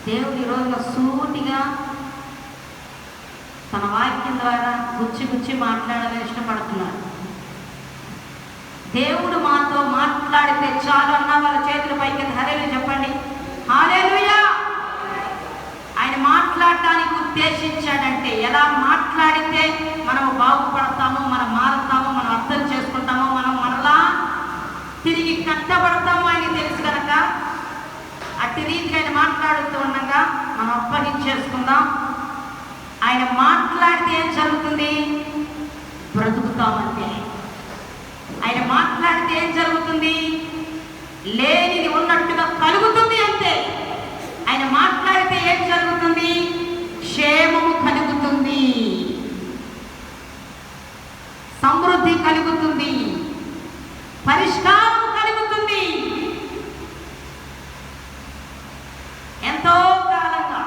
దేవుడు ఈరోజు సూటిగా తన వాక్యం ద్వారా గుచ్చి మాట్లాడాలని ఇష్టపడుతున్నాడు. దేవుడు మాతో మాట్లాడితే చాలు అన్న వాళ్ళ చేతుల పైకి హల్లెలూయా చెప్పండి. హల్లెలూయా. ఆయన మాట్లాడటానికి ఉద్దేశించాడంటే ఎలా మాట్లాడితే మనము బాగుపడతామో, మనం మారుతామో, మనం అర్థం చేసుకుంటామో, మనం మనలా తిరిగి కట్టబడతామో ఆయన తెలుసు కనుక అట్టి రీతిగా ఆయన మాట్లాడుతూ ఉండగా మనం అప్పగించేసుకుందాం. ఆయన మాట్లాడితే ఏం జరుగుతుంది? బ్రతుకుతామంటే. ఆయన మాట్లాడితే ఏం జరుగుతుంది? లేనిది ఉన్నట్టుగా కలుగుతుంది అంతే. ఆయన మాట్లాడితే ఏం జరుగుతుంది? క్షేమము కలుగుతుంది, సమృద్ధి కలుగుతుంది, పరిష్కారం కలుగుతుంది. ఎంతో కాలంగా,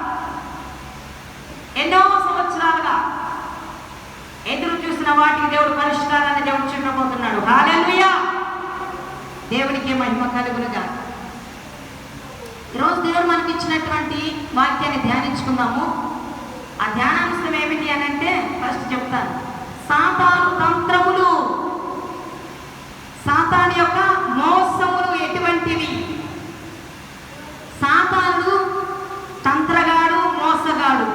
ఎన్నో సంవత్సరాలుగా ఎదురు చూసిన వాటికి దేవుడు పరిష్కారాన్ని దేవుడు చెప్పబోతున్నాడు. హల్లెలూయా. దేవునికి మహిమ కలుగునుగా. ఈరోజు దేవుడు మనకి ఇచ్చినటువంటి వాక్యాన్ని ధ్యానించుకుందాము. ఆ ధ్యానాంశం ఏమిటి అని అంటే ఫస్ట్ చెప్తాను. సాతాను తంత్రములు, సాతాను యొక్క మోసములు ఎటువంటివి? సాతాను తంత్రగాడు, మోసగాడు.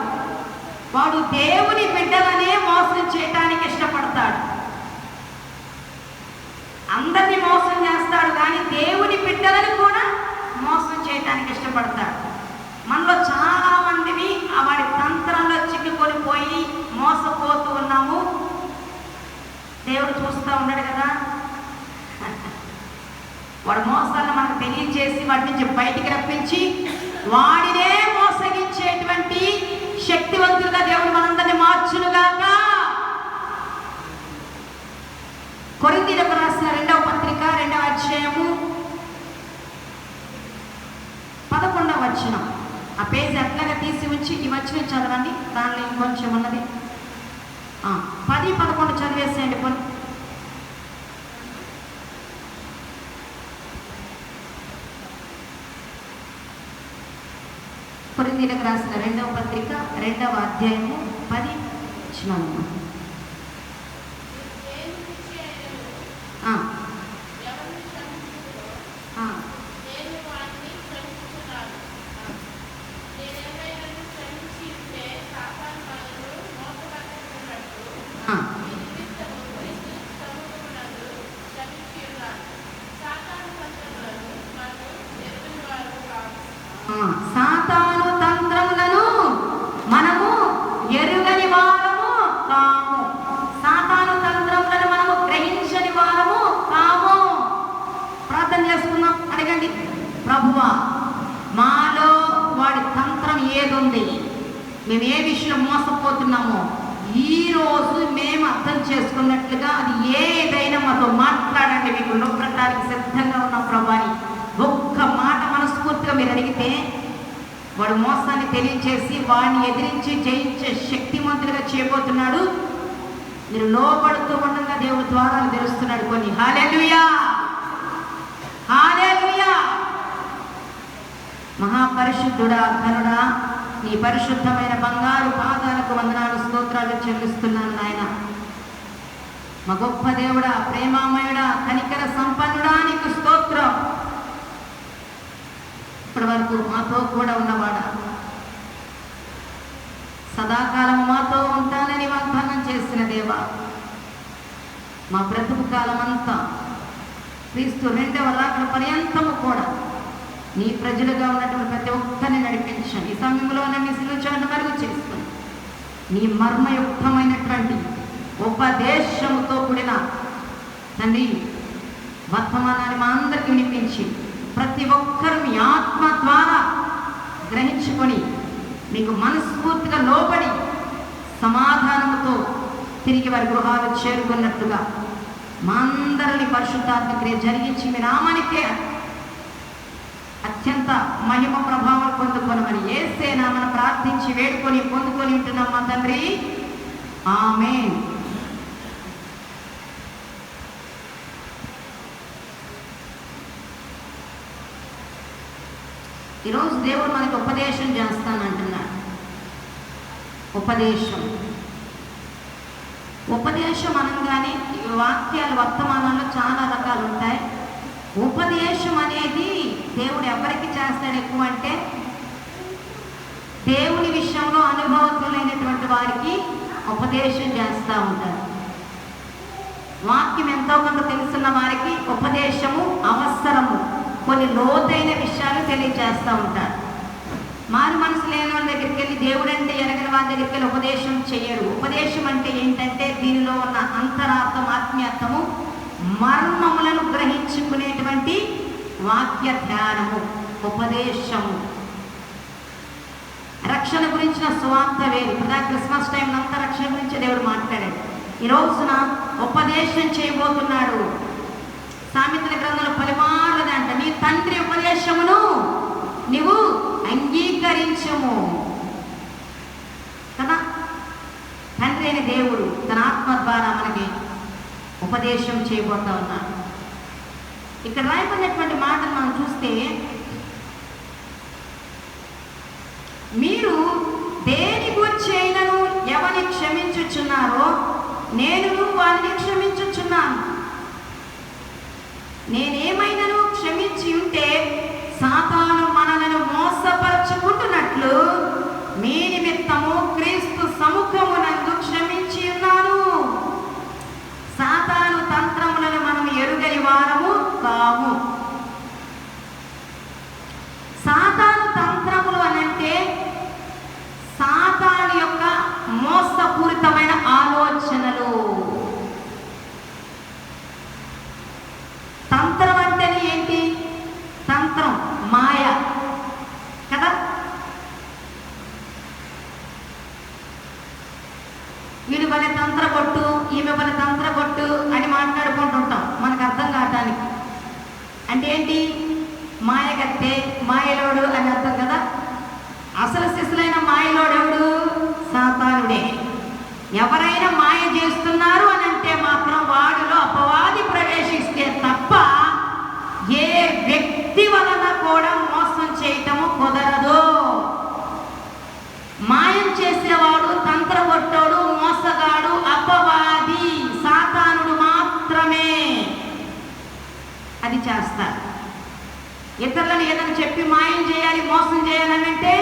వాడు దేవుని బిడ్డలనే మోసం చేయటానికి ఇష్టపడతాడు. అందరినీ మోసం చేస్తాడు, కానీ దేవుని బిడ్డలను కూడా మోసం చేయటానికి ఇష్టపడతాడు. మనలో చాలా మందిని వాడి తంత్రంలో చిక్కుకొని పోయి మోసపోతూ ఉన్నాము. దేవుడు చూస్తూ ఉన్నాడు కదా. వాడు మోసాలను మనకు తెలియజేసి వాటి నుంచి బయటికి రప్పించి వాడినే మోసగించేటువంటి శక్తివంతులుగా దేవుడు మనందరినీ మార్చునుగాక. కొరింథీయులకు రాసిన 2వ పత్రిక 2వ అధ్యాయము 11వ వచనం. ఆ పేజీ అట్లాగా తీసి ఉంచి ఈ వచనం చదవండి. దానిలో ఇంకొంచెం ఉన్నది. 10, 11 చదివేసేయండి. కొరింథీయులకు రాసిన 2వ పత్రిక 2వ అధ్యాయము 10 వచనం. సాతాను తంత్రములను మనము ఎరుగని వారము కాము. సాతాను తంత్రములను మనము గ్రహించని వారము కాము. ప్రార్థన చేసుకుందాం. అడగండి, ప్రభువా మాలో వాడి తంత్రం ఏదుంది, మేము ఏ విషయంలో మోసపోతున్నామో ఈరోజు మేము అర్థం చేసుకున్నట్లుగా అది ఏదైనా మాతో మాట్లాడండి. మీకు నొక్కడానికి సిద్ధంగా ఉన్నాం ప్రభాని. ఒక్క మాట మనస్ఫూర్తిగా మీరు అడిగితే వాడు మోసాన్ని తెలియచేసి వాడిని ఎదిరించి జయించే శక్తిమంతులుగా చేయబోతున్నాడు. మీరు లోపడుతూ ఉండగా దేవుడు ద్వారాలు తెరుస్తున్నాడు కొన్ని. హల్లెలూయా, హల్లెలూయా. మహాపరిశుద్ధుడా, ఘనుడా, నీ పరిశుద్ధమైన బంగారు పాదాలకు వందనాలు, స్తోత్రాలు చెల్లిస్తున్నాను నాయన. మా గొప్ప దేవుడా, ప్రేమామయుడా, కనికర సంపన్నుడా, నీకు స్తోత్రం. ఇప్పటి వరకు మాతో కూడా ఉన్నవాడా, సదాకాలం మాతో ఉంటానని వాగ్దానం చేసిన దేవా, మా బ్రతుకు కాలం అంతా క్రీస్తు 2వ రాకడ పర్యంతము కూడా నీ ప్రజలుగా ఉన్నటువంటి ప్రతి ఒక్కరిని నడిపించండి. ఈ సమయంలో నీ సిలువను మరుగు చేసుకుని నీ మర్మయుక్తమైనటువంటి ఉపదేశముతో కూడిన తండ్రి వర్తమానాన్ని మా అందరికీ వినిపించి ప్రతి ఒక్కరు మీ ఆత్మ ద్వారా గ్రహించుకొని మీకు మనస్ఫూర్తిగా లోబడి సమాధానముతో తిరిగి వారి గృహాలు చేరుకున్నట్టుగా మా అందరిని పరిశుద్ధాత్మ క్రియ జరిగించి మీ నామానికే అత్యంత మహిమ ప్రభావం పొందుకొనమని యేసే నామమున ప్రార్థించి వేడుకొని పొందుకొని ఉంటున్నాం మా తండ్రి. ఆమేన్. ఈరోజు దేవుడు మనకి ఉపదేశం చేస్తానంటున్నాడు. ఉపదేశం అనగానే వాక్యాలు వర్తమానంలో చాలా రకాలు ఉంటాయి. ఉపదేశం అనేది దేవుడు ఎవరికి చేస్తాడు ఎక్కువ అంటే, దేవుని విషయంలో అనుభవతులైనటువంటి వారికి ఉపదేశం చేస్తూ ఉంటారు. వాక్యం ఎంతో కొంత తెలుసున్న వారికి ఉపదేశము అవసరము. కొన్ని లోతైన విషయాలు తెలియజేస్తూ ఉంటారు. మారు మనసు లేని వాళ్ళ దగ్గరికి వెళ్ళి, దేవుడు అంటే ఎరగని వాళ్ళ దగ్గరికి వెళ్ళి ఉపదేశం చేయరు. ఉపదేశం అంటే ఏంటంటే దీనిలో ఉన్న అంతరార్థం, ఆత్మీయత్వము, మర్మములను గ్రహించుకునేటువంటి వాక్య ధ్యానము ఉపదేశము. రక్షణ గురించిన సువార్త వేరు. ఇప్పుడు క్రిస్మస్ టైం అంతా రక్షణ గురించి దేవుడు మాట్లాడాడు. ఈ రోజున ఉపదేశం చేయబోతున్నాడు. సామెతల గ్రంథంలో పలుమార్లుదంట, నీ తండ్రి ఉపదేశమును నీవు అంగీకరించము కదా. తండ్రి అయిన దేవుడు తన ఆత్మ ద్వారా మనకి ఉపదేశం చేయబోతా ఉన్నాడు. ఇక్కడ రాయబడినటువంటి మాటలు మనం చూస్తే, మీరు దేని గురించి అయినను ఎవరిని క్షమించుచున్నారో నేను వారిని క్షమించుచున్నాను. నేనేమైనాను క్షమించి ఉంటే సాతాను మనలను మోసపరచుకుంటున్నట్లు మీ నిమిత్తము క్రీస్తు సముఖమునందు క్షమించి ఉన్నాను. సాతాను తంత్రములను మనం ఎరుగని వారము కాము. సాతాను తంత్రములు అనంటే సాతాను యొక్క మోసపూరితమైన ఆలోచనలు. తంత్రం అంటేనే ఏంటి? తంత్రం మాయ కదా. వీడు మన తంత్రగొట్టు, ఈమె మన తంత్రగొట్టు అని మాట్లాడుకుంటుంటాం మనకు అర్థం కావటానికి. అంటే ఏంటి? మాయగత్తే, మాయలోడు అని అర్థం కదా. అసలు శిశులైన మాయలోడెవడు? సాతానుడే. ఎవరైనా మాయ చేస్తున్నారు అని అంటే మాత్రం వాడిలో అపవాది ప్రవేశిస్తే తప్ప ఏ వ్యక్తి వలన కూడా మోసం చేయటము కుదరదు. మాయం చేసేవాడు, తంత్రగొట్టోడు, మోసగాడు అపవాది, సాతానుడు మాత్రమే అది చేస్తారు. ఇతరులను ఏదైనా చెప్పి మాయం చేయాలి, మోసం చేయాలని అంటే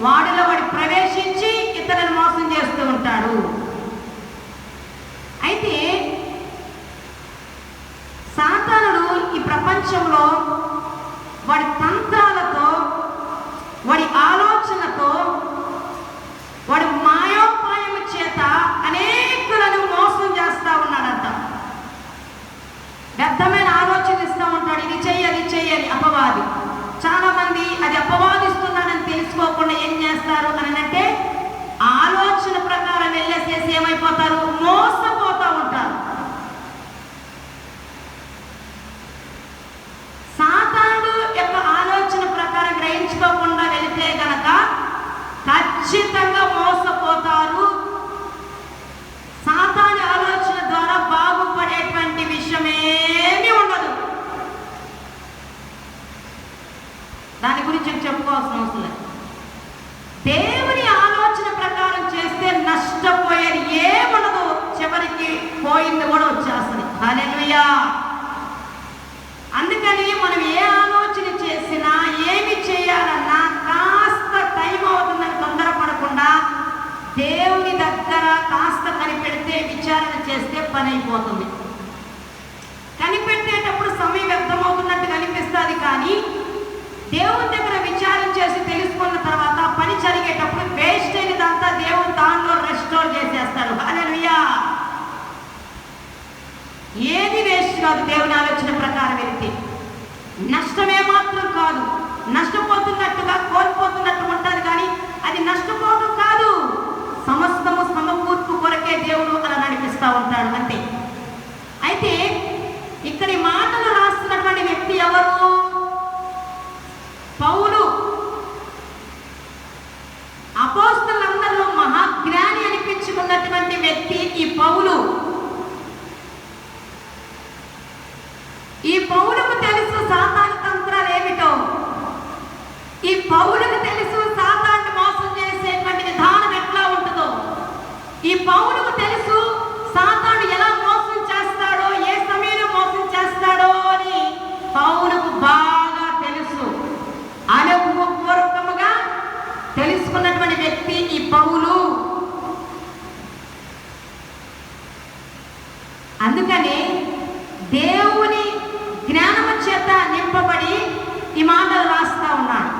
వాడిలో వాడు ప్రవేశించి ఇతరులను మోసం చేస్తూ ఉంటాడు. అయితే సాతానుడు ఈ ప్రపంచంలో వాడి తంత్రాలతో, వాడి ఆలోచనతో, వాడి మాయోపాయము చేత అనేకులను మోసం చేస్తూ ఉన్నాడంట. వ్యర్థమైన ఆలోచన ఇస్తూ ఉంటాడు. ఇది చెయ్యాలి అపవాది. చాలా మంది అది అపవాదిస్తున్నాడని తెలుసుకోకుండా ఏం చేస్తారు అని అంటే ఆలోచన ప్రకారం వెళ్ళేసేసి ఏమైపోతారు? మోసపోతూ ఉంటారు. సాతానుడు యొక్క ఆలోచన ప్రకారం గ్రహించుకోకుండా వెళితే గనక ఖచ్చితంగా మోసపోతారు. సాతాను ఆలోచన ద్వారా బాగుపడేటువంటి విషయమేమీ ఉండదు. దాని గురించి చెప్పుకోవాల్సిన అవసరం లేదు. దేవుని ఆలోచన ప్రకారం చేస్తే నష్టపోయేది ఏముండదు. చివరికి పోయింది కూడా వచ్చేస్తుంది. హల్లెలూయా. అందుకని మనం ఏ ఆలోచన చేసినా, ఏమి చేయాలన్నా కాస్త టైం అవుతుందని తొందరపడకుండా దేవుని దగ్గర కాస్త కనిపెడితే, విచారణ చేస్తే పని అయిపోతుంది. కనిపెట్టేటప్పుడు సమయం వ్యర్థమవుతున్నట్టు కనిపిస్తుంది, కానీ దేవుని దగ్గర విచారణ చేసి తెలుసుకున్న తర్వాత పని జరిగేటప్పుడు వేస్ట్ అయినదంతా దేవుడు దానిలో రెస్టోర్ చేసేస్తాడు. హల్లెలూయా. ఏది వేస్ట్ కాదు. దేవుని ఆలోచన ప్రకారం వెళ్తే నష్టమే మాత్రం కాదు. నష్టపోతున్నట్టుగా, కోల్పోతున్నట్టు ఉంటుంది, కానీ అది నష్టపోవడం కాదు. సమస్తము సమకూర్పు కొరకే దేవుడు అలా నడిపిస్తూ ఉంటాడు అంతే. అయితే ఇక్కడ ఈ మాటలు రాస్తున్నటువంటి వ్యక్తి ఎవరు? పౌలు. అపోస్తలులందరిలో మహాజ్ఞాని అనిపించుకున్నటువంటి వ్యక్తి ఈ పౌలు. ఈ పౌలుకు తెలుసు సాతాను తంత్రాలు ఏమిటో. ఈ పౌలు ఈ పౌలుకు తెలుసు సాతాను ఎలా మోసం చేస్తాడో, ఏ సమయంలో మోసం చేస్తాడో అని పౌలుకు బాగా తెలుసు. అనుభవపూర్వకముగా తెలుసుకున్నటువంటి వ్యక్తి ఈ పౌలు. అందుకని దేవుని జ్ఞానము చేత నింపబడి ఈ మాటలు రాస్తా ఉన్నాడు.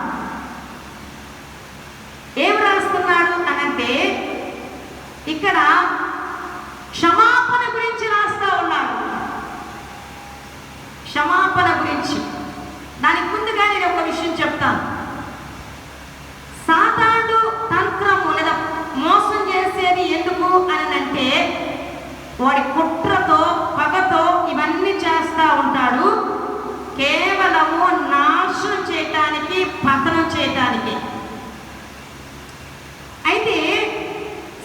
ఏం రాస్తున్నాడు అనంటే ఇక్కడ క్షమాపణ గురించి రాస్తా ఉన్నాడు. క్షమాపణ గురించి. దానికి ముందుగా నేను ఒక విషయం చెప్తాను. సాతాను తంత్రము లేదా మోసం చేసేది ఎందుకు అనంటే వాడి కుట్రతో, పగతో ఇవన్నీ చేస్తూ ఉంటాడు. కేవలము నాశనం చేయటానికి, పతనం చేయటానికి. అయితే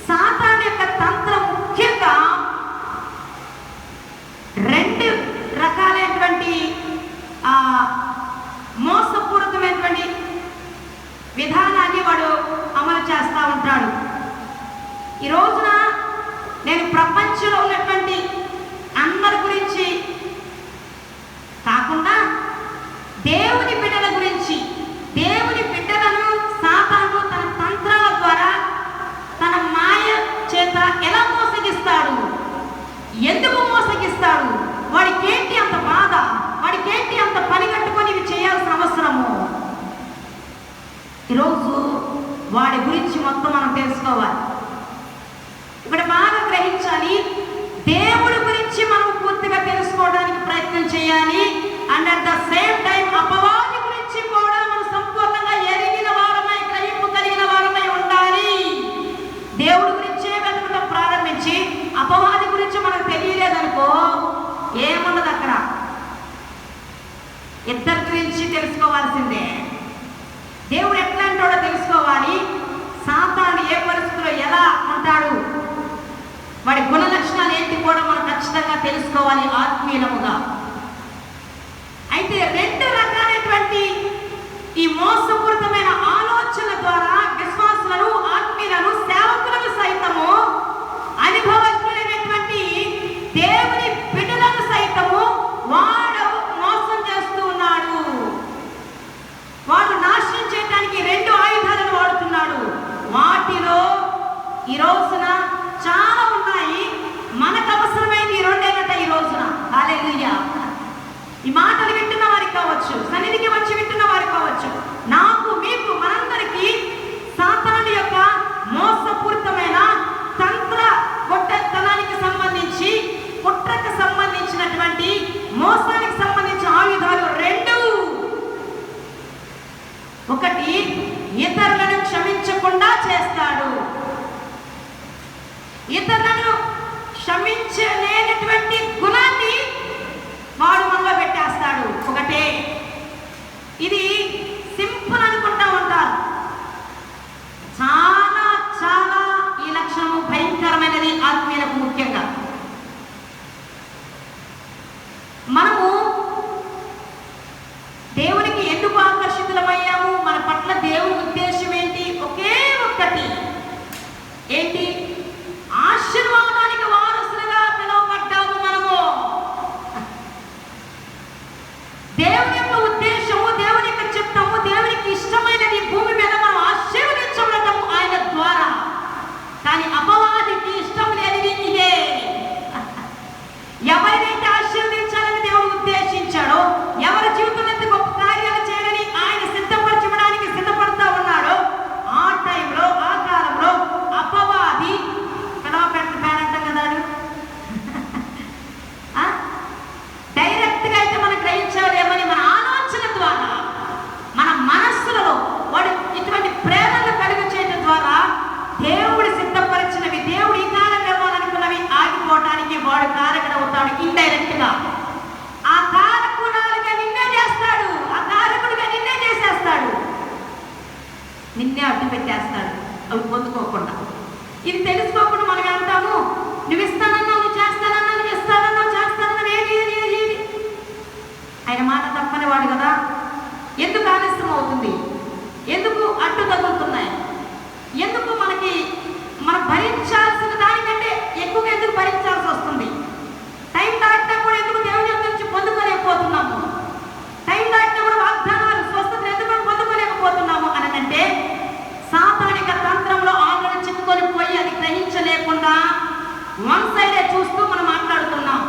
సాతాను యొక్క తంత్రం ముఖ్యంగా రెండు రకాలైనటువంటి మోసపూరితమైనటువంటి విధానాన్ని వాడు అమలు చేస్తూ ఉంటాడు. ఈ రోజున నేను ప్రపంచంలో ఉన్నటువంటి అందరి గురించి కాకుండా దేవుని బిడ్డల గురించి, దేవుని బిడ్డలను సాతాను తన తంత్రాల ద్వారా, తన మాయ చేత ఎలా మోసగిస్తాడు, ఎందుకు మోసగిస్తాడు, వాడికి ఏంటి అంత బాధ, వాడికి ఏంటి అంత పని కట్టుకొని ఇవి చేయాల్సిన అవసరము. ఈరోజు వాడి గురించి మొత్తం మనం తెలుసుకోవాలి. ఇక్కడ బాగా గ్రహించాలి. దేవుడి గురించి మనం పూర్తిగా తెలుసుకోవడానికి ప్రయత్నం చేయాలి. And at the same time అపవాది గురించి కూడా మనం సంపూర్ణంగా ఎరిగిన వారమై, గ్రహింపు కలిగిన వారమై ఉండాలి. దేవుడి గురించే వెతకడం ప్రారంభించి అపవాది గురించి మనకు తెలియలేదనుకో ఏమున్నది అక్కడ. ఇద్దరి గురించి తెలుసుకోవాల్సిందే. దేవుడు ఎట్లాంటోడో తెలుసుకోవాలి. సాతాను ఏ పరిస్థితిలో ఎలా ఉంటాడు, వాడి గుణ లక్షణాలు ఏంటి కూడా మనం ఖచ్చితంగా తెలుసుకోవాలి ఆత్మీయముగా. అయితే రెండు రకాలైనటువంటి ఈ మోసపూరితమైన ఆలోచన ద్వారా విశ్వాసులను, ఆత్మీయులను, సేవకులను సైతము, అనుభవజ్ఞులైనటువంటి దేవుని బిడ్డలను సైతము వాడు మోసం చేస్తూ ఉన్నాడు. వాడు నాశనం చేయడానికి రెండు ఆయుధాలను వాడుతున్నాడు. వాటిలో ఈ రోజున చాలా ఉన్నాయి. మనకు అవసరమైంది ఈ రెండేనట ఈ రోజున. హల్లెలూయా. ఈ మాటలు వింటున్న వారికి కావచ్చు, సన్నిధికి వచ్చి వింటున్న వారికి కావచ్చు, నాకు, మీకు, మనందరికీ సాతాను యొక్క మోసపూరితమైన తంత్ర కొట్టతనానికి సంబంధించి, కుట్రకు సంబంధించినటువంటి, మోసానికి సంబంధించిన ఆయుధాలు రెండు. ఒకటి, ఇతరులను క్షమించకుండా చేస్తాడు. ఇతరులను క్షమించలేనటువంటి గుణాన్ని వాడు మనలో పెట్టేస్తాడు. ఒకటే. ఇది సింపుల్ అనుకుంటా ఉంటారు. చాలా చాలా ఈ లక్షణము భయంకరమైనది ఆత్మీయులకు. ముఖ్యంగా మనము దేవునికి ఎందుకు ఆకర్షితులమయ్యాము, మన పట్ల దేవుని ఉద్దేశం ఏంటి? ఒకే ఒక్కటి. ఏంటి? ఆశీర్వాదానికి వారసులుగా పిలువబడ్డాము మనము. దేవుని యొక్క ఉద్దేశము, దేవుని యొక్క చిత్తము, దేవునికి ఇష్టమైనది భూమి మీద మనం ఆశీర్వదించబడటము ఆయన ద్వారా. కానీ అపవాదికి ఇష్టం లేనిది ఇదే. ఎవరినైతే ఆశీర్వదించాలని దేవుడు ఉద్దేశించాడో, ఎవరి జీవితం ఎంత గొప్ప కార్యాలు చేయాలని ఆయన సిద్ధపరచడానికి సిద్ధపడతా ఉన్నాడో, ఆ టైంలో, ఆ కాలంలో అపవాది పేడంటాం కదా, డైరెక్ట్ గా అయితే మనం గ్రహించాలేమని మన ఆలోచన ద్వారా, మన మనస్సులలో వాడు ఇటువంటి ప్రేరణలు కలుగు చేయడం ద్వారా దేవుడు సిద్ధపరిచినవి, దేవుడు ఈ కాలం ఇవ్వాలనుకున్నవి ఆగిపోవటానికి వాడు కారకుడవుతాడు. ఇండైరెక్ట్ గా ఆ కారకురాలుగా నిన్నే చేస్తాడు, ఆ కారకుడిగా నిన్నే చేసేస్తాడు, నిన్నే అడ్డు పెట్టేస్తాడు అవి పొందుకోకుండా. ఇది తెలుసుకోకుండా మనం అంటాము, నువ్వు ఇస్తానన్నావు, నువ్వు చేస్తానన్నావు, నువ్వు ఇస్తానన్నావు, చేస్తానన్నావు, ఏది ఆయన మాట తప్పని వాడు కదా. ఎందుకు ఆలస్యం అవుతుంది? ఎందుకు అడ్డు తగులుతున్నాయి? ఎందుకు మనం భరించాల్సిన వన్ సైడే చూస్తూ మనం మాట్లాడుతున్నాం.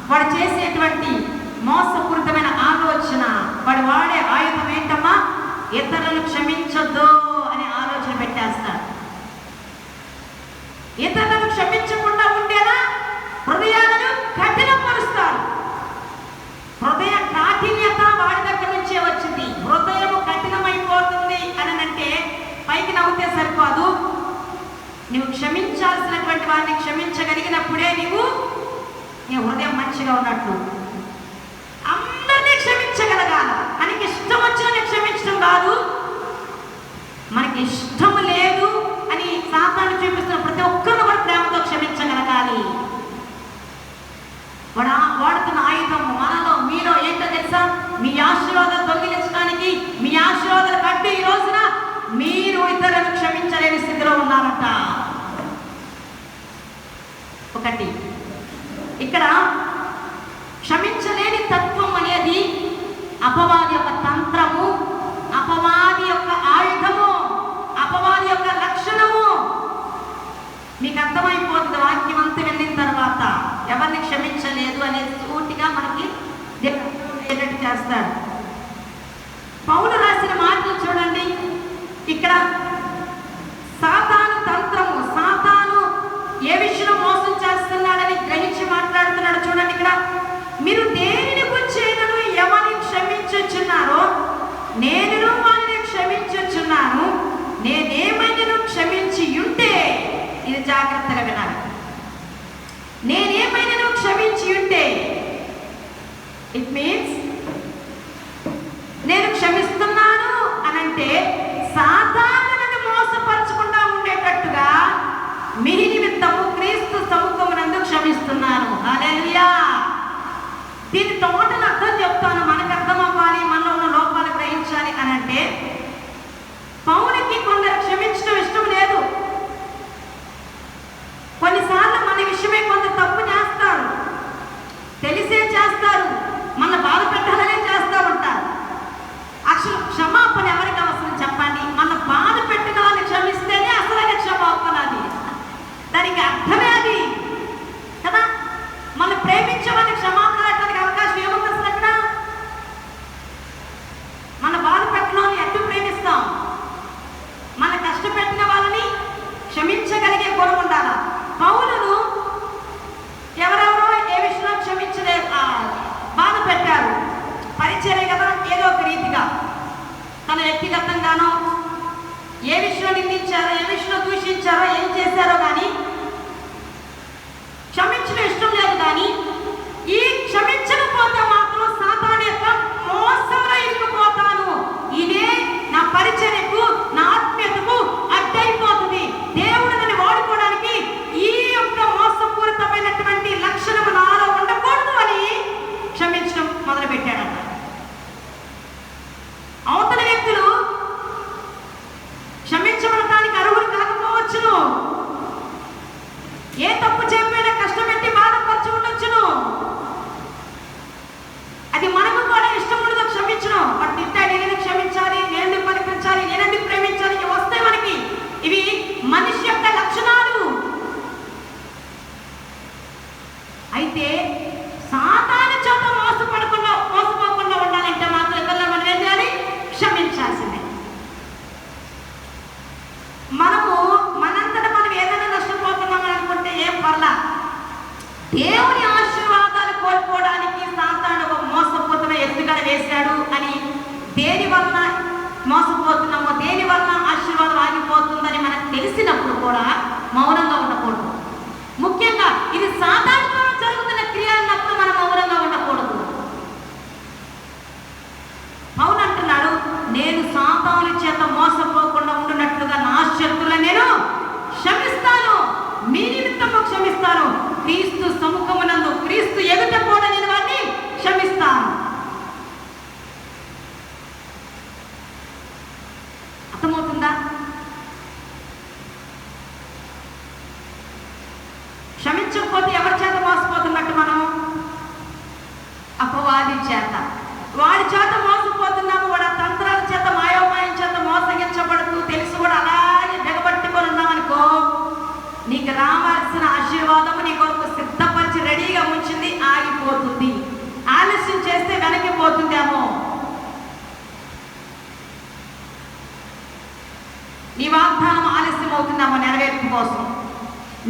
వాడు చేసేటువంటి మోసపూరితమైన ఆలోచన, వాడు వాడే ఆయుధం ఏంటమ్మా? ఇతరులను క్షమించొద్దు అనే ఆలోచన పెట్టేస్తాడు. ఇతరులను క్షమించకుండా ఉండేలా హృదయాలను కఠినపరుస్తాడు. హృదయ కాఠిన్యత వాడి దగ్గర నుంచే వచ్చింది. హృదయం కఠినమైపోతుంది అని అంటే పైకి నవ్వుతే సరిపోదు. నువ్వు క్షమించాల్సినటువంటి వారిని క్షమించగలిగినప్పుడే నీ హృదయం మంచిగా ఉన్నట్లు. అందరినీ క్షమించగలగాలి. మనకి ఇష్టం వచ్చిన క్షమించడం కాదు. మనకి ఇష్టం లేదు అని సాతాను చూపిస్తున్న ప్రతి ఒక్కరిని కూడా ప్రేమతో క్షమించగలగాలి. వాడుతున్న ఆయుధం మనలో మీలో ఏంటో తెలుసా? మీ ఆశీర్వాదాలు దొంగిలించడానికి, మీ ఆశీర్వాదాలు కట్టి ఈ రోజున మీరు ఇతరులను క్షమించలేని స్థితిలో ఉన్నారంట. ఒకటి ఇక్కడ క్షమించలేని తత్వం అనేది అపవాది యొక్క తంత్రము, అపవాది యొక్క ఆయుధము, అపవాది యొక్క లక్షణము. మీకు అర్థమైపోతుంది వాక్యం అంతా వెళ్ళిన తర్వాత. ఎవరిని క్షమించలేదు అనేది సూటిగా మనకి ఏంటంటే చేస్తాడు. పౌలు రాసిన మాటలు చూడండి. ఇక్కడ సాతాను తంత్రము, సాతాను ఏ విషయంలో మోసం చేస్తున్నాడని గ్రహించి మాట్లాడుతున్నాడు. చూడండి ఇక్కడ, మీరు దేనిని గురించైనను ఎవరిని క్షమించుచున్నారో నేను వారిని క్షమించుచున్నాను. నేనేమైనా క్షమించి ఉంటే, ఇది జాగ్రత్తగా వినాలి, నేనేమైనా క్షమించి ఉంటే ఇట్ మీన్స్ నేను క్షమిస్తున్నాను అనంటే సాధారణను మోసపరచకుండా ఉండేటట్టుగా మీ నిమిత్తము క్రీస్తు సముఖమునందు క్షమిస్తున్నాను. హల్లెలూయా. దీని టోటల్ అర్థం చెప్తాను, మనకు అర్థం అవ్వాలి, మనలో ఉన్న లోపాలు గ్రహించాలి అనంటే, పౌలుకి కొందరు క్షమించడం ఇష్టం లేదు. కొన్నిసార్లు మన విషయమే కొందరు తప్పు చేస్తారు, తెలిసే చేస్తారు, మన బాధ పెట్టాలనే చేస్తూ ఉంటారు. అసలు క్షమాపణ ఎవరికి అవసరం చెప్పండి? మన బాధ పెట్టిన వాళ్ళని క్షమిస్తేనే అసలైన క్షమాపణ. అది దానికి అర్థమే అది కదా. మనం ప్రేమించే వాళ్ళని క్షమాపణ పెట్టడానికి అవకాశం ఏముంది అసలు? అక్కడ మన బాధ పెట్టిన వాళ్ళని ఎట్టు ప్రేమిస్తాం? మన కష్టపెట్టిన వాళ్ళని క్షమించగలిగే గుణం ఉండాలా. పౌలును ఎవరెవరో ఏ విషయంలో క్షమించలేదు, బాధ పెట్టారు, పరిచర్య కదా, ఏదో ఒక రీతిగా తన వ్యక్తిగతంగానో ఏ విషయంలో నిందించారో, ఏ విషయంలో దూషించారో, ఏం చేశారో కానీ క్షమించడం ఇష్టం లేదు. కానీ ఈ క్షమించకపోతే మాత్రం సాతాను యొక్క మోసంలో ఇరుక్కుపోతాను, ఇదే నా పరిచర్యకు, నా ఆత్మీయతకు అడ్డైపోతుంది, దేవుడు నన్ను వాడుకోవడానికి ఈ యొక్క మోసపూరితమైనటువంటి లక్షణము నాలో ఉండకూడదు అని క్షమించడం మొదలు పెట్టాడట. అవతల వ్యక్తులు క్షమించబడటానికి అర్హులు కాకపోవచ్చును, ఏ తప్పు చెప్పైనా కష్టపెట్టి బాధపరచు ఉండొచ్చును. అది మనకు కూడా ఇష్టం ఉండదు క్షమించడం. వాడు తిట్టాడు, నేను క్షమించాలి, నేను పలికించాలి, నేను ప్రేమించాలి, ఇవి వస్తాయి మనకి. ఇవి మనిషి యొక్క లక్షణాలు. అయితే సాతాను చేత మోసపోకుండా ఉండాలంటే మాత్రం ఇతరులను మనం ఏం చేయాలి? క్షమించాల్సిందే. మనము మనంతటా మనం ఏదైనా నష్టపోతున్నామని అనుకుంటే ఏం పర్లా. దేవుని ఆశీర్వాదాలు కోల్పోవడానికి సాతాను ఒక మోసపోతున్న ఎత్తుగడ వేశాడు అని, దేని వలన మోసపోతున్నామో, దేని వలన ఆశీర్వాదం ఆగిపోతుందని మనకు తెలిసినప్పుడు కూడా మౌనంగా ఉండకూడదు. ముఖ్యంగా ఇది సాధారణంగా జరుగుతున్న క్రియ అన్నప్పుడు మనం మౌనంగా ఉండకూడదు. పౌలు అంటున్నాడు, నేను సాతాను చేత మోసపోకుండా ఉండునట్లుగా నా శత్రువులను నేను క్షమిస్తాను, మీ నిమిత్తము క్షమిస్తాను, క్రీస్తు సముఖమునందు, క్రీస్తు ఎదుట కూడా నేను వారిని క్షమిస్తాను. అర్థమవుతుందా? క్షమించకపోతే ఎవరి చేత మోసపోతున్నట్టు మనం? అపవాది చేత. వాడి చేత మోసపోతున్నాము, వాడి తంత్రాల చేత, మాయోపాయం చేత మోసగించబడుతూ తెలిసి కూడా అలాగే దిగబట్టుకొని ఉన్నాం నీకు రావాల్సిన ఆశీర్వాదము నీ కొరకు సిద్ధపరిచి రెడీగా ఉంచింది, ఆగిపోతుంది. ఆలస్యం చేస్తే వెనక్కిపోతుందేమో. నీ వాగ్దానం ఆలస్యం అవుతుందేమో నెరవేర్పు కోసం.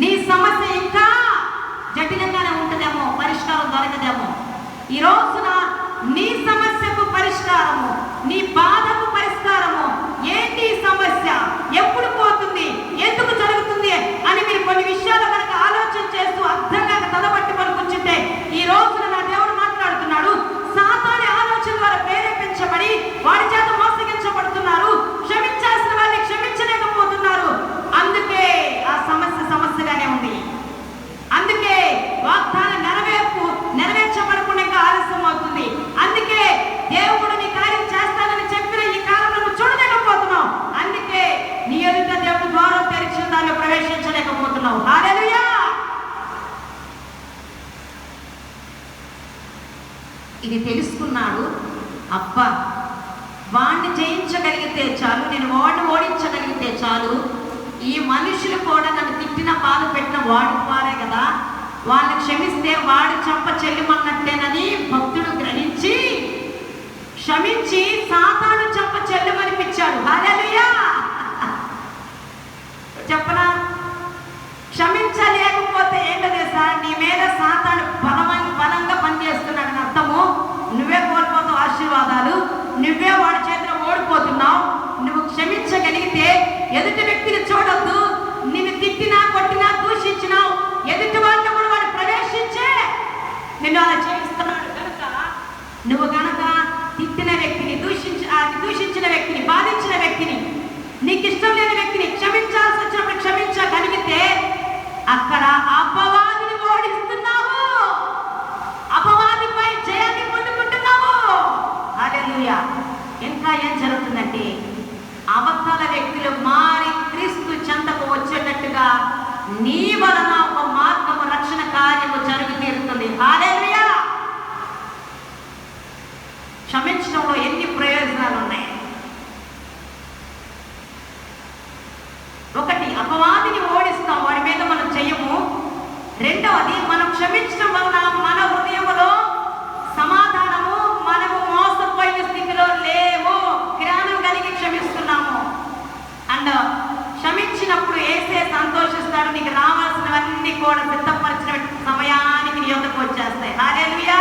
నీ సమస్య ఇంకా జటిలంగానే ఉంటుందేమో, పరిష్కారం దొరకదేమో. ఈ రోజున నీ సమస్యకు పరిష్కారము, నీ బాధకు పరిష్కారము ఏంటి? సమస్య ఎప్పుడు పోతుంది, ఎందుకు జరుగుతుంది అని మీరు కొన్ని విషయాలు కనుక ఆలోచన చేస్తూ అర్థంగా తలబట్టుకొని కూర్చుంటే, ఈ రోజున నా దేవుడు మాట్లాడుతున్నాడు. సాతాను ఆలోచన ద్వారా ప్రేరేపించబడి వాడి చేత మోసగించబడుతున్నారు. క్షమించాల్సిన వాళ్ళని క్షమించలేకపోతున్నారు. అందుకే ఆ సమస్యగానే ఉంది. అందుకే వాగ్దానం నెరవేర్చబడకుండా ఇంకా ఆలస్యం అవుతుంది. అందుకే దేవుడు నీ కార్యం చేస్తానని చెప్పిన ఈ కాలంలో నువ్వు చూడలేకపోతున్నావు. అందుకే నీ ఎదుట దేవుడు ద్వారం తెరిచిన దానిలో ప్రవేశించలేకపోతున్నావు. హల్లెలూయా. ఇది తెలుసుకున్నాడు. అబ్బా, వాణ్ణి జయించగలిగితే చాలు, నేను వాడిని ఓడించగలిగితే చాలు. ఈ మనుషులు కూడా నన్ను తిట్టిన బాధ పెట్టిన వాడి వారే కదా, వాళ్ళని క్షమిస్తే వాడి చంప చెల్లిమన్నట్టేనని భక్తుడు గ్రహించి క్షమించి సాతాను చంప చెల్లిమనిపించాడు. హల్లెలూయా. చెప్పనా? క్షమించలేకపోతే ఏంటో తెలుసా? నీ మీద సాతాను బలంగా పనిచేస్తున్నాడని అర్థము. నువ్వే కోల్పోతావు ఆశీర్వాదాలు, నువ్వే వాడి చేతిలో ఓడిపోతున్నావు. నువ్వు క్షమించగలిగితే ఎదుటి వ్యక్తిని చూడొద్దు. నిన్ను తిట్టినా, కొట్టినా, దూషించినావు, ఎదుటి వాళ్ళని కూడా వాడు ప్రవేశించే నిన్ను అలా చేయిస్తున్నాడు. కనుక నువ్వు కనుక తిట్టిన వ్యక్తిని, దూషించిన వ్యక్తిని, బాధించిన వ్యక్తిని, నీకు ఇష్టం లేని వ్యక్తిని క్షమించాల్సి వచ్చినప్పుడు క్షమించగలిగితే అక్కడ అపవాదిని ఓడిస్తున్నావు, అపవాదిపై జయాన్ని పొందుకుంటున్నావు. హల్లెలూయా. ఇంకా ఏం జరుగుతుందంటే, అవతల వ్యక్తులు మారి క్రీస్తు చెంతకు వచ్చేటట్టుగా నీ వలన ఒక మార్గము, రక్షణ కార్యము జరుగు తీరుతుంది. హల్లెలూయా. క్షమించడంలో ఎన్ని ప్రయోజనాలు ఉన్నాయి. ఒకటి, అపవాదిని ఓడిస్తాం, వాడి మీద మనం చెయ్యము. రెండవది, మనం క్షమించడం వలన మన హృదయంలో సమాధానము, మనము మోసపోయిన స్థితిలో లేము, జ్ఞానం కలిగి క్షమిస్తున్నాము. అండ్ క్షమించినప్పుడు యేసే సంతోషిస్తాడు. నీకు రావాల్సినవన్నీ కూడా సిద్ధపరిచిన సమయానికి నీ యొద్దకు వచ్చేస్తాయి. హల్లెలూయా.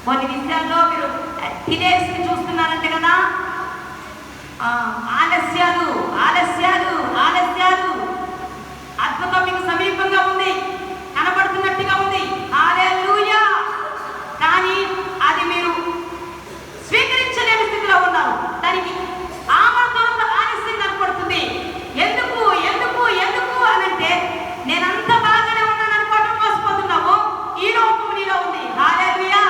కొన్ని విషయాల్లో మీరు తినేసి చూస్తున్నారంటే కదా, ఆలస్యాలు ఆలస్యాలు ఆలస్యాలు. అద్భుతం మీకు సమీపంగా ఉంది, కనబడుతున్నట్టుగా ఉంది. హల్లెలూయా. కానీ అది మీరు స్వీకరించలేని స్థితిలో ఉన్నారు. దానికి ఆమోదంతో ఆలస్యం కనపడుతుంది. ఎందుకు ఎందుకు ఎందుకు అనంటే, నేనంత బాగానే ఉన్నాను అనుకోవటం మోసపోతున్నావు. ఈ లోపం నీలో ఉంది. హల్లెలూయా.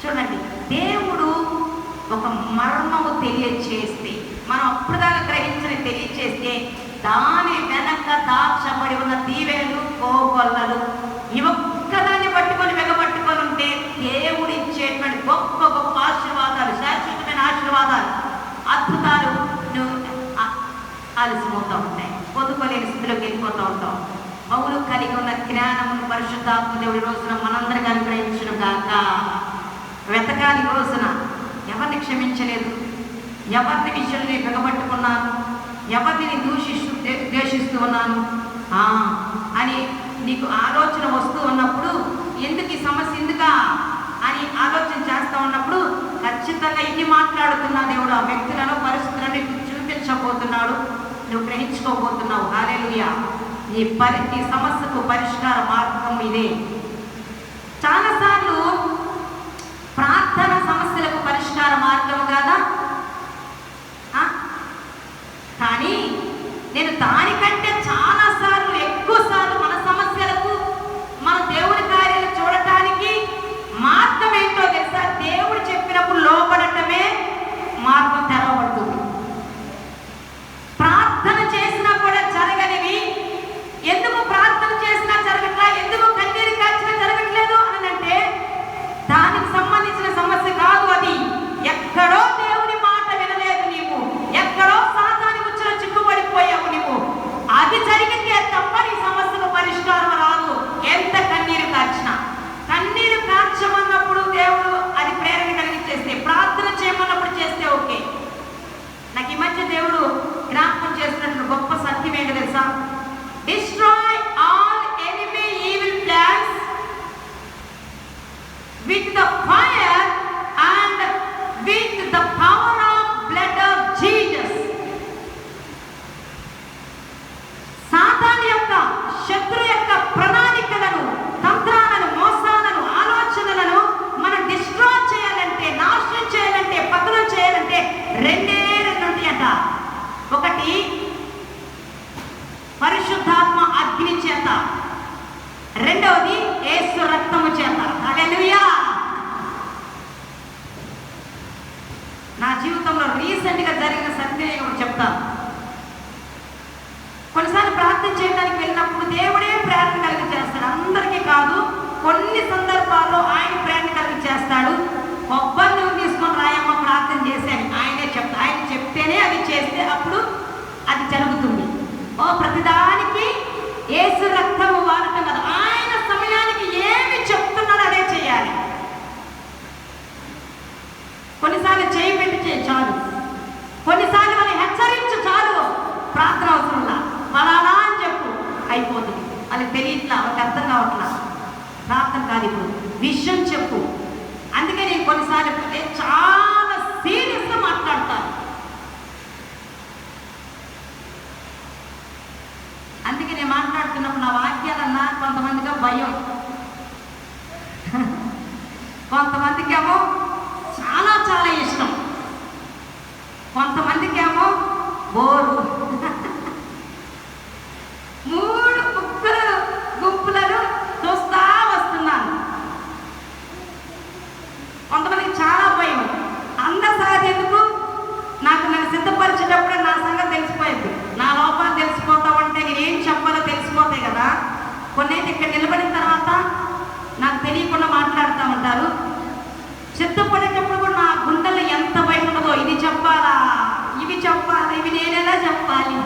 చూడండి, దేవుడు ఒక మర్మము తెలియచేస్తే, మనం అప్పుడుదాకా తెలియచేస్తే దాని వెనక దాచబడి ఉన్న దీవెనలు, కోకొల్లలు, ఈ ఒక్కదాన్ని పట్టుకొని వెగబట్టుకొని ఉంటే దేవుడు ఇచ్చేటువంటి గొప్ప గొప్ప ఆశీర్వాదాలు, శాశ్వతమైన ఆశీర్వాదాలు, అద్భుతాలు నువ్వు ఆలస్యమవుతూ ఉంటాయి. పొదుకోలేని స్థితిలోకి వెళ్ళిపోతూ ఉంటాం. పౌలు కలిగి ఉన్న జ్ఞానమును పరిశుద్ధాత్మ దేవుడి రోజున మనందరికీ అనుగ్రహించును గాక. వెతకాలి. రోజున ఎవరిని క్షమించలేదు, ఎవరిని విషయంలో నేను బిగబట్టుకున్నాను, ఎవరిని ద్వేషిస్తూ ఉన్నాను అని నీకు ఆలోచన వస్తూ ఉన్నప్పుడు, ఎందుకు ఈ సమస్య ఎందుకా అని ఆలోచన చేస్తూ ఉన్నప్పుడు ఖచ్చితంగా ఇన్ని మాట్లాడుతున్నా దేవుడు ఆ వ్యక్తులను, పరిస్థితులను నీకు చూపించబోతున్నాడు. నువ్వు గ్రహించుకోబోతున్నావు. హల్లెలూయా. ఈ సమస్యకు పరిష్కార మార్గం ఇదే. చాలాసార్లు ప్రార్థన సమస్యలకు పరిష్కార మార్గం కాదా? కానీ నేను దానికంటే చాలాసార్లు, ఎక్కువ సార్లు మన సమస్యలకు, మన దేవుడి కార్యాలు చూడటానికి మార్గం ఏంటో తెలుసా? దేవుడు చెప్పినప్పుడు లోపడటమే మార్గం తెరవబడుతుంది. ప్రార్థన చేసినా కూడా జరగనివి, ఎందుకు ప్రార్థన చేసినా జరగట్లా, ఎందుకు కన్నీరు కాచినా తెలుసా? Destroy all enemy evil plans with the fire and with the power of blood of Jesus. సాతాను యొక్క శత్రు యొక్క ప్రణాళికలను, తంత్రాలను, మోసాలను, ఆలోచనలను మనం డిస్ట్రాయ్ చేయాలంటే, నాశనం చేయాలంటే, పతనం చేయాలంటే రెండు ఉంటాయట. ఒకటి పరిశుద్ధాత్మ అగ్ని చేత, రెండవది యేసు రక్తము చేత. హల్లెలూయా. నా జీవితంలో రీసెంట్గా జరిగిన సత్యం చెప్తాను. కొన్నిసార్లు ప్రార్థన చేయడానికి వెళ్ళినప్పుడు దేవుడే ప్రేరణ కలిగి చేస్తాడు. అందరికీ కాదు, కొన్ని సందర్భాల్లో ఆయన ప్రేరణ కలిగి చేస్తాడు. కొబ్బరి నువ్వు తీసుకొని రాయమ్మ ప్రార్థన చేశాను, ఆయనే చెప్తా. ఆయన చెప్తేనే అది చేస్తే అప్పుడు అది జరుగుతుంది. ఓ ప్రతిదానికి యేసు రక్తము వాడటం కదా. ఆయన సమయానికి ఏమి చెప్తున్నాడో అదే చేయాలి. కొన్నిసార్లు చేయి పెట్టి చాలు, కొన్నిసార్లు మనం హెచ్చరించు చాలు. ప్రార్థన అవసరంలా, ఫలానా అని చెప్పు, అయిపోతుంది. అది తెలియట్లా, వాళ్ళకి అర్థం కావట్లా. ప్రార్థన కాదు, ఇప్పుడు విషయం చెప్పు. అందుకే నేను కొన్నిసార్లు చాలా సీరియస్గా మాట్లాడతాను. అందుకే నేను మాట్లాడుతున్నప్పుడు నా వాక్యాలన్నా కొంతమందిగా భయం, కొంతమందికి ఏమో చాలా చాలా ఇష్టం, కొంతమందికి ఏమో బోరు. 3 గుంపులను చూస్తా వస్తున్నాను. కొంతమందికి చాలా భయం. అందరి సార్ ఎందుకు, నాకు నన్ను సిద్ధపరిచేటప్పుడే నా సంగతి తెలిసిపోయింది. నా లోపాలు తెలిసిపోతా ఉంటే నేను ఏం చెప్పాలో తెలిసిపోతాయి కదా. కొన్నైతే ఇక్కడ నిలబడిన తర్వాత నాకు తెలియకుండా మాట్లాడుతూ ఉంటారు. సిద్ధపడేటప్పుడు కూడా నా గుండెల్లో ఎంత భయం ఉండదో, ఇది చెప్పాలా, ఇవి చెప్పాలా, ఇవి నేనెలా చెప్పాలి,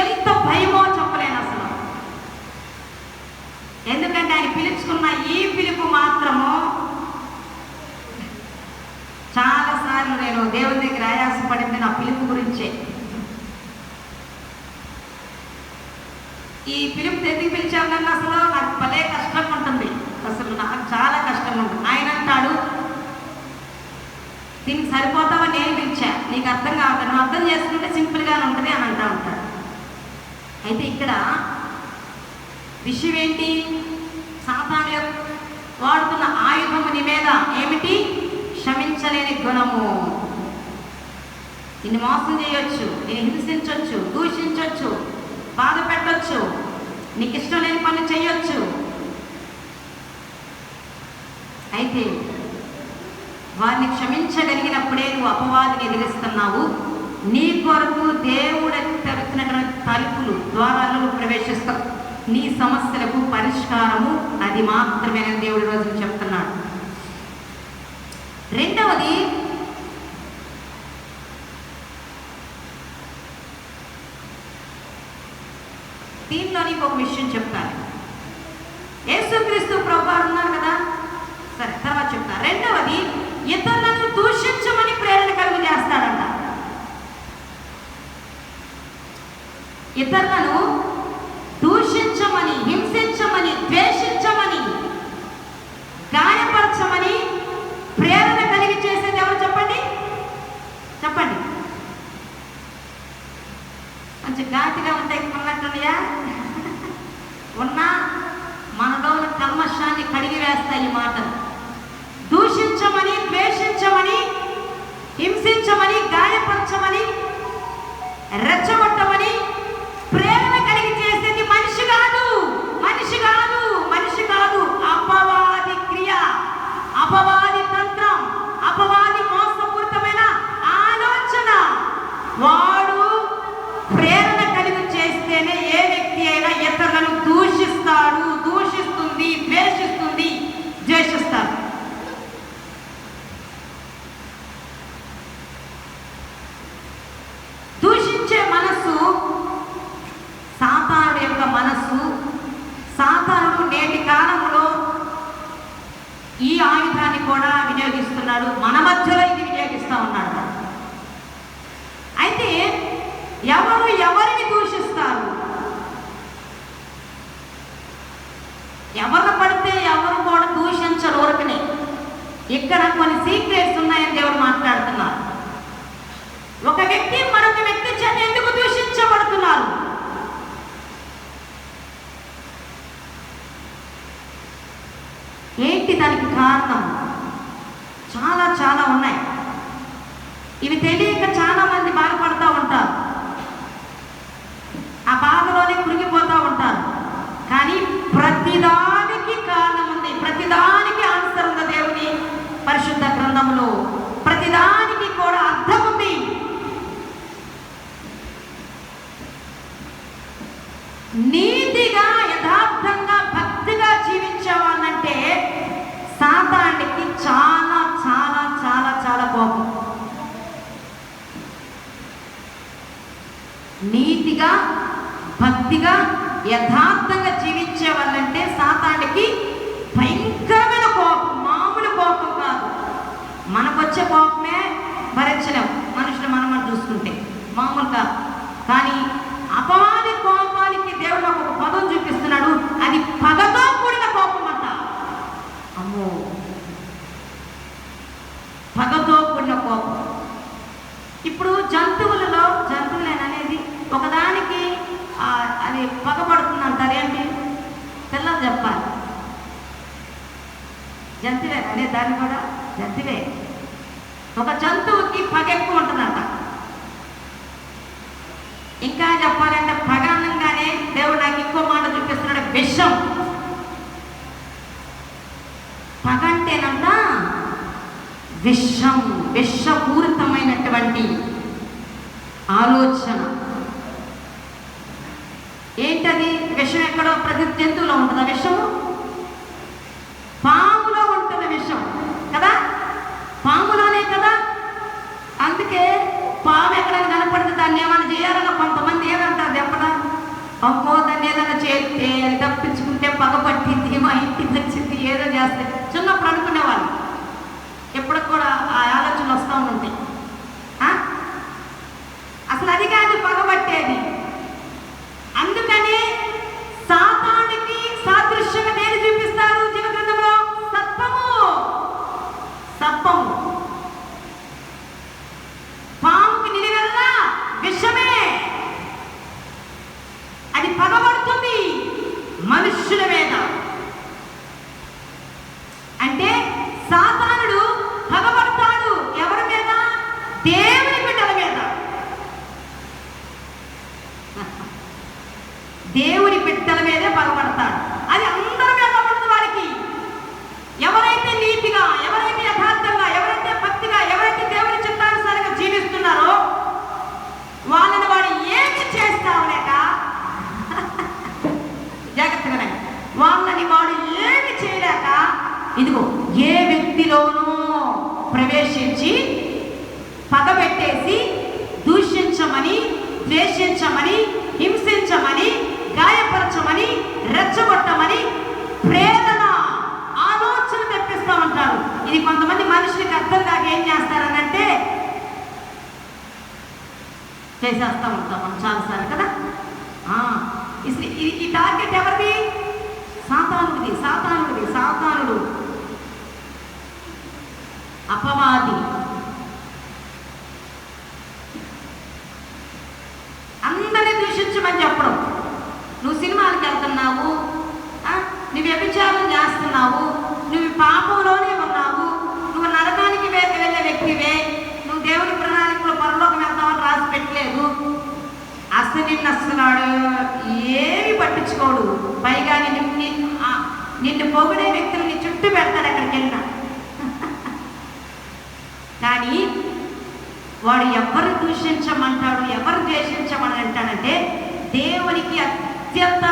ఎంత భయమో చెప్పలేను అసలు. ఎందుకంటే ఆయన పిలుచుకున్న ఈ పిలుపు మాత్రము చాలాసార్లు నేను దేవుని దగ్గర ఆయాసపడింది నా పిలుపు గురించే. ఈ పిలుపు ఎందుకు పిలిచావు నన్ను, అసలు నాకు భలే కష్టంగా ఉంటుంది, అసలు నాకు చాలా కష్టంగా ఉంటుంది. ఆయన అంటాడు, దీనికి సరిపోతావా, నేను పిలిచా, నీకు అర్థం కావట్లేదు, నువ్వు అర్థం చేసుకుంటే సింపుల్గానే ఉంటుంది అని అంటూ ఉంటాడు. అయితే ఇక్కడ విషయం ఏంటి, సాతాను వాడుతున్న ఆయుధము నీ మీద ఏమిటి, క్షమించలేని గుణము. నిన్ను మోసం చేయొచ్చు, నేను హింసించవచ్చు, దూషించవచ్చు, బాధ పెట్టవచ్చు, నీకు ఇష్టం లేని పనులు చేయొచ్చు. అయితే వారిని క్షమించగలిగినప్పుడే నువ్వు అపవాదిని ఎదిరిస్తున్నావు. నీ కొరకు దేవుడు తెరుచున్నటువంటి తలుపులు, ద్వారాలను ప్రవేశిస్తావు. నీ సమస్యలకు పరిష్కారము అది మాత్రమే దేవుడి రోజున చెప్తున్నాడు. రెండవది, దీనిలో నీకు ఒక విషయం చెప్తాను. యేసుక్రీస్తు ప్రభువు ఉన్నారు కదా, సరే తర్వాత చెప్తా. రెండవది, ఇతరులను దూషించమని ప్రేరణ కలుగు చేస్తాడంట. ఇతరులను దూషించమని, హింసించమని, ద్వేషించమని, గాయపరచమని ప్రేరణ కలిగి చేసేది ఎవరు చెప్పండి, చెప్పండి. కొంచెం ఘాటుగా ఉంటాయి కొన్నట్టున్నాయా, ఉన్నా మనలో కల్మషాన్ని కడిగి వేస్తాయి ఈ మాటలు. దూషించమని, ద్వేషించమని, హింసించమని, గాయపరచమని, రెచ్చగొట్టమని ప్రేరణ కలిగి చేసేది మనిషి కాదు, మనిషి కాదు, మనిషి కాదు. అపవాది క్రియ, అపవాది తంత్రం, అపవాది మోసపూరితమైన ఆలోచన. వాడు ప్రేరణ కలిగి చేస్తేనే ఏ వ్యక్తి అయినా ఇతరులను దూషిస్తాడు, దూషిస్తుంది, ద్వేషిస్తుంది, ద్వేషిస్తాడు. దూషించే మనసు సాతానుడి యొక్క మనస్సు. సాతానుడు నేటి కాలంలో ఈ ఆయుధాన్ని కూడా వినియోగిస్తున్నాడు, మన మధ్యలో ఇది వినియోగిస్తూ ఉన్నాడు. అయితే ఎవరు ఎవరిని దూషిస్తారు దేవుని. ఇక్కడ కొన్ని సీక్రెట్స్ ఉన్నాయని దేవుడు మాట్లాడుతున్నారు. ఒక వ్యక్తి మరొక వ్యక్తి చేత ఎందుకు దూషించబడుతున్నారు? ఏంటి దానికి కారణం? చాలా చాలా ఉన్నాయి. ఇవి తెలియక చాలా మంది బాధపడుతూ ఉంటారు, ఆ బాధలోనే కురిగిపోతూ ఉంటారు. కానీ ప్రతిదానికి కారణం ఉంది, ప్రతిదానికి ఆన్సర్ ఉంది దేవుని పరిశుద్ధ గ్రంథంలో. ప్రతిదానికి కూడా అర్థం ఉంది. నీతిగా యథార్థంగా భక్తిగా జీవించే వాళ్ళంటే సాతానికి చాలా చాలా చాలా చాలా కోపం. నీతిగా భక్తిగా యథార్థంగా జీవించే వాళ్ళంటే సాతానికి భయంకరమైన కోపం, మామూలు కోపం కాదు. మనకొచ్చే కోపమే భరించలేం మనుషులు మనం చూసుకుంటే, మామూలు కాదు. కానీ అపవాది కోపానికి దేవుడు ఒక పదం చూపిస్తున్నాడు, అది పగతో కూడిన కోపం అంట. అమ్మో, పగతో కూడిన కోపం. ఇప్పుడు జంతువులలో, జంతువులేననేది ఒకదానికి అది పగబడుతుంది అంటారు. ఏంటి పిల్లలు చెప్పాలి, జంతువే అనే దాన్ని కూడా జంతువే. ఒక జంతువుకి పగ ఎక్కువ ఉంటుందంట. ఇంకా చెప్పాలంటే పగ అనగానే దేవుడు నాకు ఇంకో మాట చూపిస్తున్నాడు, విషం. పగ అంటేనంట విషం, విషపూరితమైనటువంటి ఆలోచన. ఏంటది? విషం ఎక్కడో ప్రతి జంతువులో ఉంటుంది. ఆ విషము పాములో ఉంటుంది విషం కదా, పాములోనే కదా. అందుకే పాము ఎక్కడైనా కనపడితే దాన్ని ఏమైనా చేయాలన్నా కొంతమంది ఏమంటారు చెప్పడా, అమ్మో దాన్ని ఏదైనా చేస్తే అది తప్పించుకుంటే పగపట్టింది, మా ఇంటికి వచ్చింది, ఏదో చేస్తే. చిన్నప్పుడు అనుకునేవాళ్ళు, ఎప్పుడు కూడా ఆ ఆలోచనలు వస్తూ ఉంటాయి. అసలు అది కాదు పగబట్టేది. అందుకని సాతానికి సాదృశ్యంగా నేను చూపిస్తాను జీవగ్రంథంలో సర్పము. సర్పము పాముకి నిలువెల్లా విషమే, అది పగబడుతుంది మనుష్యుల మీద. అంటే సాతానుడు పగబడతాడు ఎవరి మీద? దేవుని బిడ్డల మీద. దేవుని బిడ్డల మీదే పగబడతాడు. అది అందరి మీద పడుతుంది వాడికి. ఎవరైతే నీతిగా, ఎవరైతే యథార్థంగా, ఎవరైతే భక్తిగా, ఎవరైతే దేవుని చిత్తానుసారంగా జీవిస్తున్నారో వాళ్ళని వాడు ఏమి చేస్తావు లేక జాగ్రత్తగా, వాళ్ళని వాడు ఏమి చేయలేక ఇదిగో ఏ వ్యక్తిలోనూ ప్రవేశించి పగబెట్టేసి దూషించమని, ద్వేషించమని, హింసించమని, గాయపరచమని, రెచ్చగొట్టమని ప్రేరణ, ఆలోచన తెప్పిస్తూ ఉంటారు. ఇది కొంతమంది మనుషులకి అర్థం కాక ఏం చేస్తారనంటే చేసేస్తూ ఉంటాం మనం చాలాసార్లు కదా. ఈ టార్గెట్ ఎవరిది? సాతానుడిది. సాతానుడిది. సాతానుడు అపవాది. అందరినీ దూషించమని చెప్పడం. నువ్వు సినిమాలకు వెళ్తున్నావు, నువ్వు వ్యభిచారం చేస్తున్నావు, నువ్వు పాపంలోనే ఉన్నావు, నువ్వు నరకానికి వెళ్ళే వ్యక్తివే, నువ్వు దేవుని ప్రణాళికలో పరలోకం వెళ్తామని రాసి పెట్టలేదు. అసలు నిన్ను అసలు ఏమి పట్టించుకోడు. పైగా నిన్ను పొగిడే వ్యక్తులు నీ చుట్టూ పెడతాడు ఎక్కడికి వెళ్ళినా. కానీ వాడు ఎవరు దూషించమంటాడు, ఎవరు ద్వేషించమని అంటాడంటే దేవునికి అత్యంత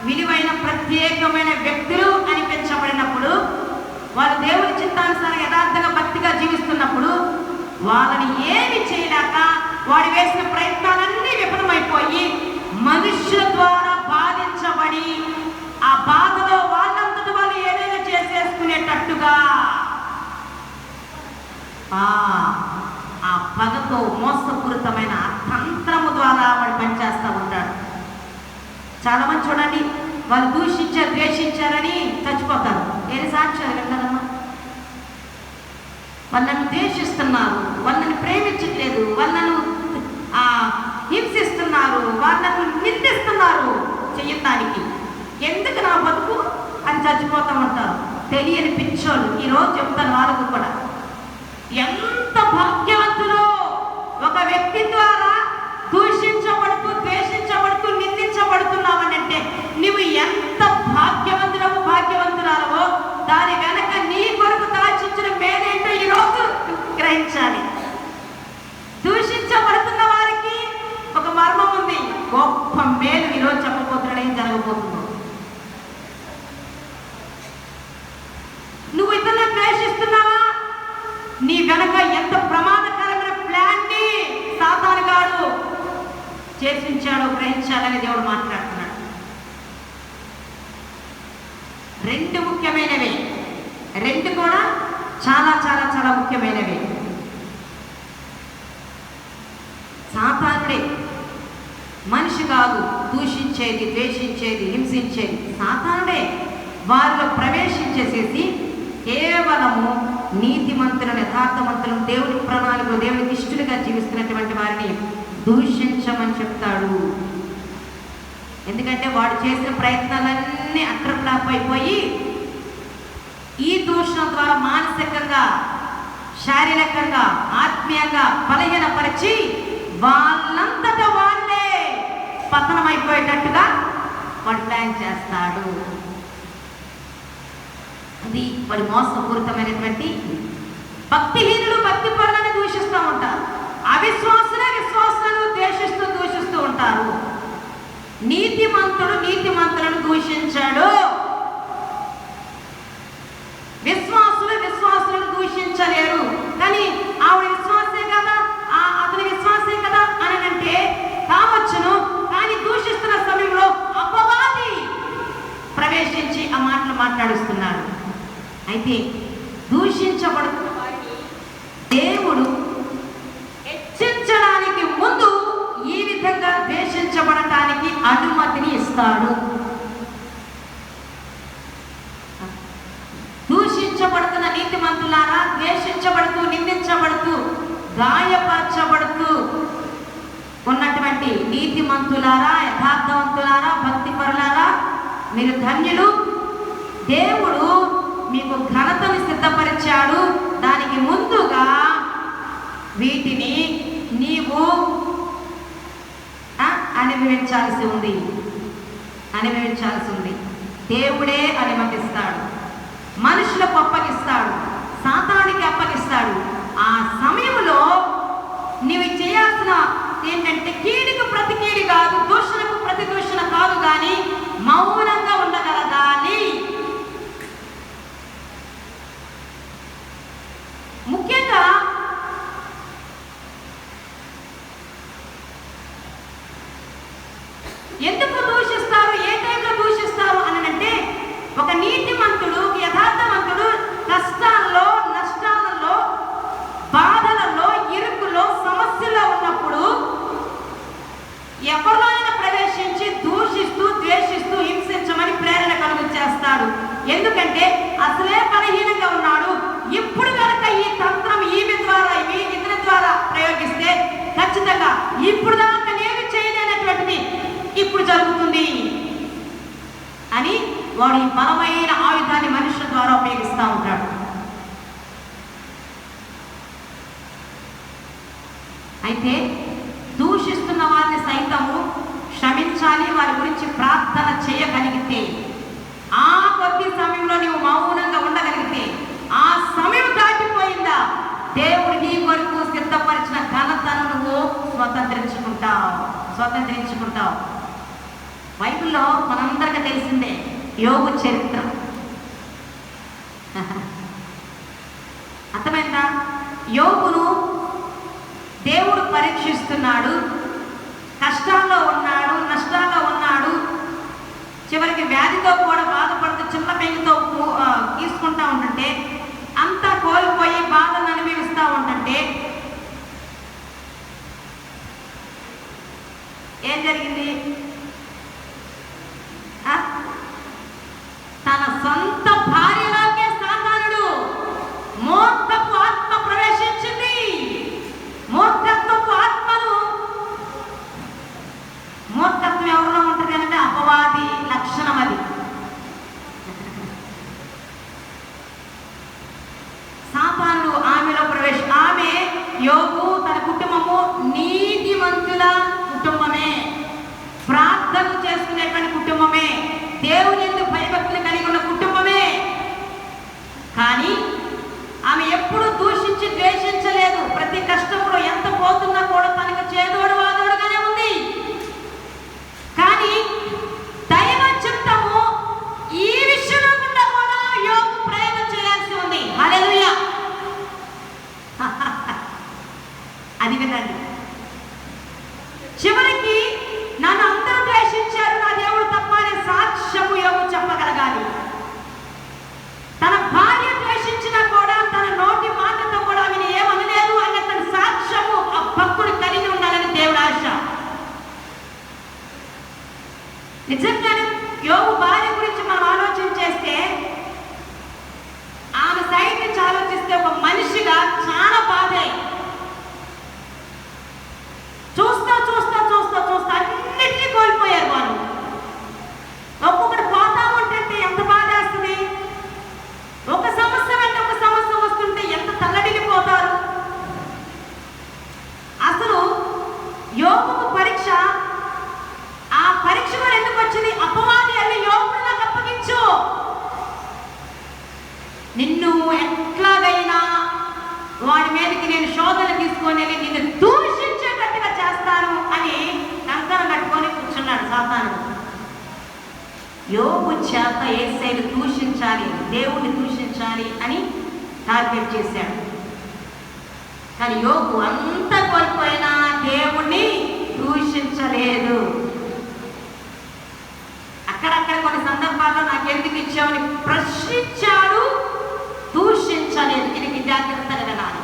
విలువైన ప్రత్యేకమైన వ్యక్తులు అనిపించబడినప్పుడు, వాళ్ళు దేవుని చిత్తానుసారం యథార్థంగా భక్తిగా జీవిస్తున్నప్పుడు వాళ్ళని ఏమి చేయలేక వాడు వేసిన ప్రయత్నాలన్నీ విఫలమైపోయి మనుష్యుల ద్వారా బాధించబడి ఆ బాధలో వాళ్ళంతటి వాళ్ళు ఏదైనా చేసేసుకునేటట్టుగా ఆ పగతో మోసపూరితమైన తంత్రము ద్వారా వాడు పనిచేస్తూ ఉంటాడు. చాలా మంది చూడండి, వాళ్ళు దూషించారు, ద్వేషించారని చచ్చిపోతారు. ఏది సాక్ష్యాలు వింటారమ్మా? వాళ్ళను ద్వేషిస్తున్నారు, వాళ్ళని ప్రేమించట్లేదు, వాళ్ళను హింసిస్తున్నారు, వాళ్ళను నిందిస్తున్నారు చెయ్యటానికి. ఎందుకు నా బతుకు అని చచ్చిపోతూ ఉంటారు తెలియని పిచ్చోళ్ళు. ఈరోజు చెప్తాను వాళ్ళకు కూడా. ఎంత భాగ్యవంతులో ఒక వ్యక్తి ద్వారా దూషించబడుతూ, ద్వేషించబడుతూ, నిందించబడుతున్నావనంటే నువ్వు ఎంత భాగ్యవంతుడవు, భాగ్యవంతురాలవో దాని వెనక నీ కొరకు దాచించిన మేలేంటో ఈరోజు గ్రహించాలి. దూషించబడుతున్న వారికి ఒక మర్మం ఉంది. గొప్ప మేలు ఈరోజు చెప్పబోతున్నాడు. ఏం జరగబోతుందో. నువ్వు ఇతరులను ద్వేషిస్తున్నావా? నీ వెనక ఎంత ప్రమాదకరమైన ప్లాన్ ని సాతానుగాడు చేసించాడో గ్రహించాలని దేవుడు మాట్లాడుతున్నాడు. రెండు ముఖ్యమైనవి, రెండు కూడా చాలా చాలా చాలా ముఖ్యమైనవి. సాతానుడే, మనిషి కాదు దూషించేది, ద్వేషించేది, హింసించేది. సాతానుడే వారిలో ప్రవేశించేసేసి కేవలము నీతిమంతులను, యథార్థవంతులను, దేవుని ప్రణాళికలు, దేవునికి ఇష్టలుగా జీవిస్తున్నటువంటి వారిని దూషించమని చెప్తాడు. ఎందుకంటే వాడు చేసిన ప్రయత్నాలన్నీ అట్రప్లాప్ అయిపోయి ఈ దూషణ ద్వారా మానసికంగా, శారీరకంగా, ఆత్మీయంగా బలహీనపరిచి వాళ్ళంతటా వాళ్ళే పతనమైపోయేటట్టుగా వాడు ప్లాన్ చేస్తాడు. అది వాడి మోసపూరితమైనటువంటి. భక్తిహీనులు భక్తి పరులను దూషిస్తూ ఉంటారు, అవిశ్వాసులే విశ్వాసులను దూషిస్తూ ఉంటారు. నీతిమంతుడు నీతిమంతులను దూషించాడు, విశ్వాసులు విశ్వాసులను దూషించలేరు. కానీ ఆవిడ విశ్వాసే కదా, అతని విశ్వాసే కదా అని అంటే కావచ్చును. కానీ దూషిస్తున్న సమయంలో అపవాది ప్రవేశించి ఆ మాటలు మాట్లాడుస్తున్నాడు. అయితే దూషించబడుతున్న వారిని దేవుడు హెచ్చరించడానికి ముందు ఈ విధంగా ద్వేషించబడటానికి అనుమతిని ఇస్తాడు. దూషించబడుతున్న నీతిమంతులారా, ద్వేషించబడుతూ, నిందించబడుతూ, గాయపరచబడుతూ ఉన్నటువంటి నీతిమంతులారా, యథార్థవంతులారా, భక్తిపరులారా, మీరు ధన్యులు. దేవుడు మీకు ఘనతను సిద్ధపరిచాడు. దానికి ముందుగా వీటిని నీవు అనుభవించాల్సి ఉంది. దేవుడే అనుమతిస్తాడు, మనుషులకు అప్పగిస్తాడు, సాతానికి అప్పగిస్తాడు. ఆ సమయంలో నీవు చేయాల్సిన ఏంటంటే కీడుకు ప్రతి కీడు కాదు, దూషణకు ప్రతి దూషణ కాదు, కానీ మౌనంగా ఉండగలగాలి. ముఖ్యంగా ఎందుకు దూషిస్తారు, ఏ టైంలో దూషిస్తారు అని అంటే, ఒక నీతిమంతుడు, యథార్థవంతుడు కష్టాల్లో, నష్టాలలో, బాధలలో, ఇరుకులో, సమస్యలో ఉన్నప్పుడు ఎవరిలో అయినా ప్రవేశించి దూషిస్తూ, ద్వేషిస్తూ, హింసించమని ప్రేరణ కలుగు చేస్తాడు. ఎందుకంటే అసలే బలహీనంగా ఉన్నాడు. ఇప్పుడు కనుక ఈ తంత్రం ఈమె ద్వారా, ఇతని ద్వారా ప్రయోగిస్తే ఖచ్చితంగా ఇప్పుడు దాకా నేను చేయలేనటువంటిది ఇప్పుడు జరుగుతుంది అని వాడు ఈ బలమైన ఆయుధాన్ని మనుషుల ద్వారా ఉపయోగిస్తూ ఉంటాడు. అయితే దూషిస్తున్న వారిని సైతము క్షమించాలి, వారి గురించి ప్రార్థన చేయగలిగితే, ఆ కొద్ది సమయంలో నీవు మౌనంగా ఉండగలిగితే, ఆ సమయం దాటిపోయిందా దేవుడు నీ కొరకు సిద్ధపరిచిన ఘనతను నువ్వు స్వతంత్రించుకుంటావు. బైబిల్లో మనందరికీ తెలిసిందే యోబు చరిత్ర. అర్థమైందా? యోబును దేవుడు పరీక్షిస్తున్నాడు, కష్టాల్లో ఉన్నాడు, నష్టాల్లో ఉన్నాడు. చివరికి వ్యాధితో కూడా బాధపడుతూ చిన్న పెంగుతో తీసుకుంటా ఉంటుంటే, అంతా కోల్పోయి బాధను అనుభవిస్తూ ఉంటుంటే ఏం జరిగింది? తన సొంత భార్యలోకే సాతానుడు మోసపు ఆత్మ ఆమె యోబు తన కుటుంబము నీతిమంతుల కుటుంబమే, ప్రార్థన చేసుకునేటువంటి కుటుంబమే, దేవుని యందు భయభక్తులు కలిగి ఉన్న కుటుంబమే. కానీ ఆమె ఎప్పుడు దూషించి ద్వేషించలేదు. ప్రతి కష్టంలో ఎంత పోతున్నా కూడా తనకు చేదోడు వాదోడుగానే ఉంది. కానీ దైవ చిత్తము ఈ విషయంలో కూడా యోబు ప్రయోగం చేయాల్సి ఉంది. హల్లెలూయా. అది వినండి. చివరికి నన్ను అందరూ ద్వేషించారు, నా దేవుడు తప్ప అనే సాక్ష్యము యోబు చెప్పగలగాలి. తన భార్య ద్వేషించినా కూడా తన నోటి మాటతో కూడా ఆమెను ఏమనలేదు అనే తన సాక్ష్యము ఆ భక్తుడు కలిగి ఉండాలని దేవుడు ఆశ. నిజంగానే యోబు భార్య గురించి మనం ఆలోచన చేస్తే, ఆమె సైడ్ నుంచి ఆలోచిస్తే ఒక మనిషిగా చాలా బాధే. చూస్తా చూస్తా చూస్తా చూస్తా అన్నిటినీ కోల్పోయారు వాళ్ళు. ఒక్కొక్కటి పోతా ఉంటే ఎంత బాధ వేస్తుంది. ఒక సమస్య అంటే ఒక సమస్య వస్తుంటే ఎంత తల్లడిల్లిపోతారు. అసలు యోబుకు పరీక్ష, ఆ పరీక్ష కూడా ఎందుకు వచ్చింది? అపవాది అల్లి యోబును నాకు అప్పగించు, నిన్ను ఎట్లాగైనా వాడి మీదకి నేను శోధన తీసుకొని వెళ్ళి నిన్ను దూషించేటట్టుగా చేస్తాను అని కంకణం కట్టుకొని కూర్చున్నాడు సాతాను. యోబు చేత యేసయ్యను దూషించాలి, దేవుణ్ణి దూషించాలి అని టార్గెట్ చేశాడు. కానీ యోబు అంత కోల్పోయినా దేవుణ్ణి దూషించలేదు. అక్కడక్కడ కొన్ని సందర్భాల్లో నాకెందుకు ఇచ్చామని ప్రశ్నించాడు, దూషించలేదు. ఇది జాగ్రత్తగా వినాలి.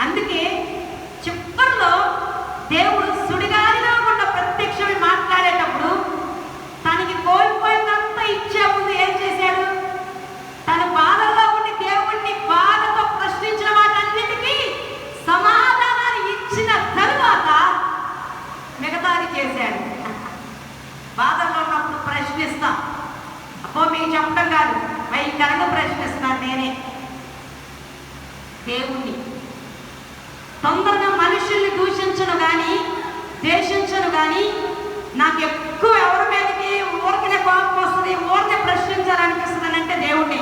అందుకే చివరిలో దేవుడు సుడిగాలిలో ఉన్న ప్రత్యక్షమై మాట్లాడేటప్పుడు తనకి కోల్పోయిందంతా ఇచ్చే ముందు ఏం చేశాడు? తన బాధల్లో ఉండి దేవుణ్ణి బాధతో ప్రశ్నించిన వాటన్నిటికీ సమాధానాన్ని ఇచ్చిన తరువాత మిగతాది చేశాడు. బాధల్లో ఉన్నప్పుడు ప్రశ్నిస్తాం, అప్పో మీకు చెప్పడం కాదు, భయంకరంగా ప్రశ్నిస్తాను నేనే దేవుణ్ణి. తొందరగా మనుషుల్ని దూషించను కానీ ద్వేషించను కానీ నాకు ఎక్కువ ఎవరి మీదకి ఊరికనే కోపం వస్తుంది, ఊరికే ప్రశ్నించాలనిపిస్తుంది అంటే దేవుణ్ణి.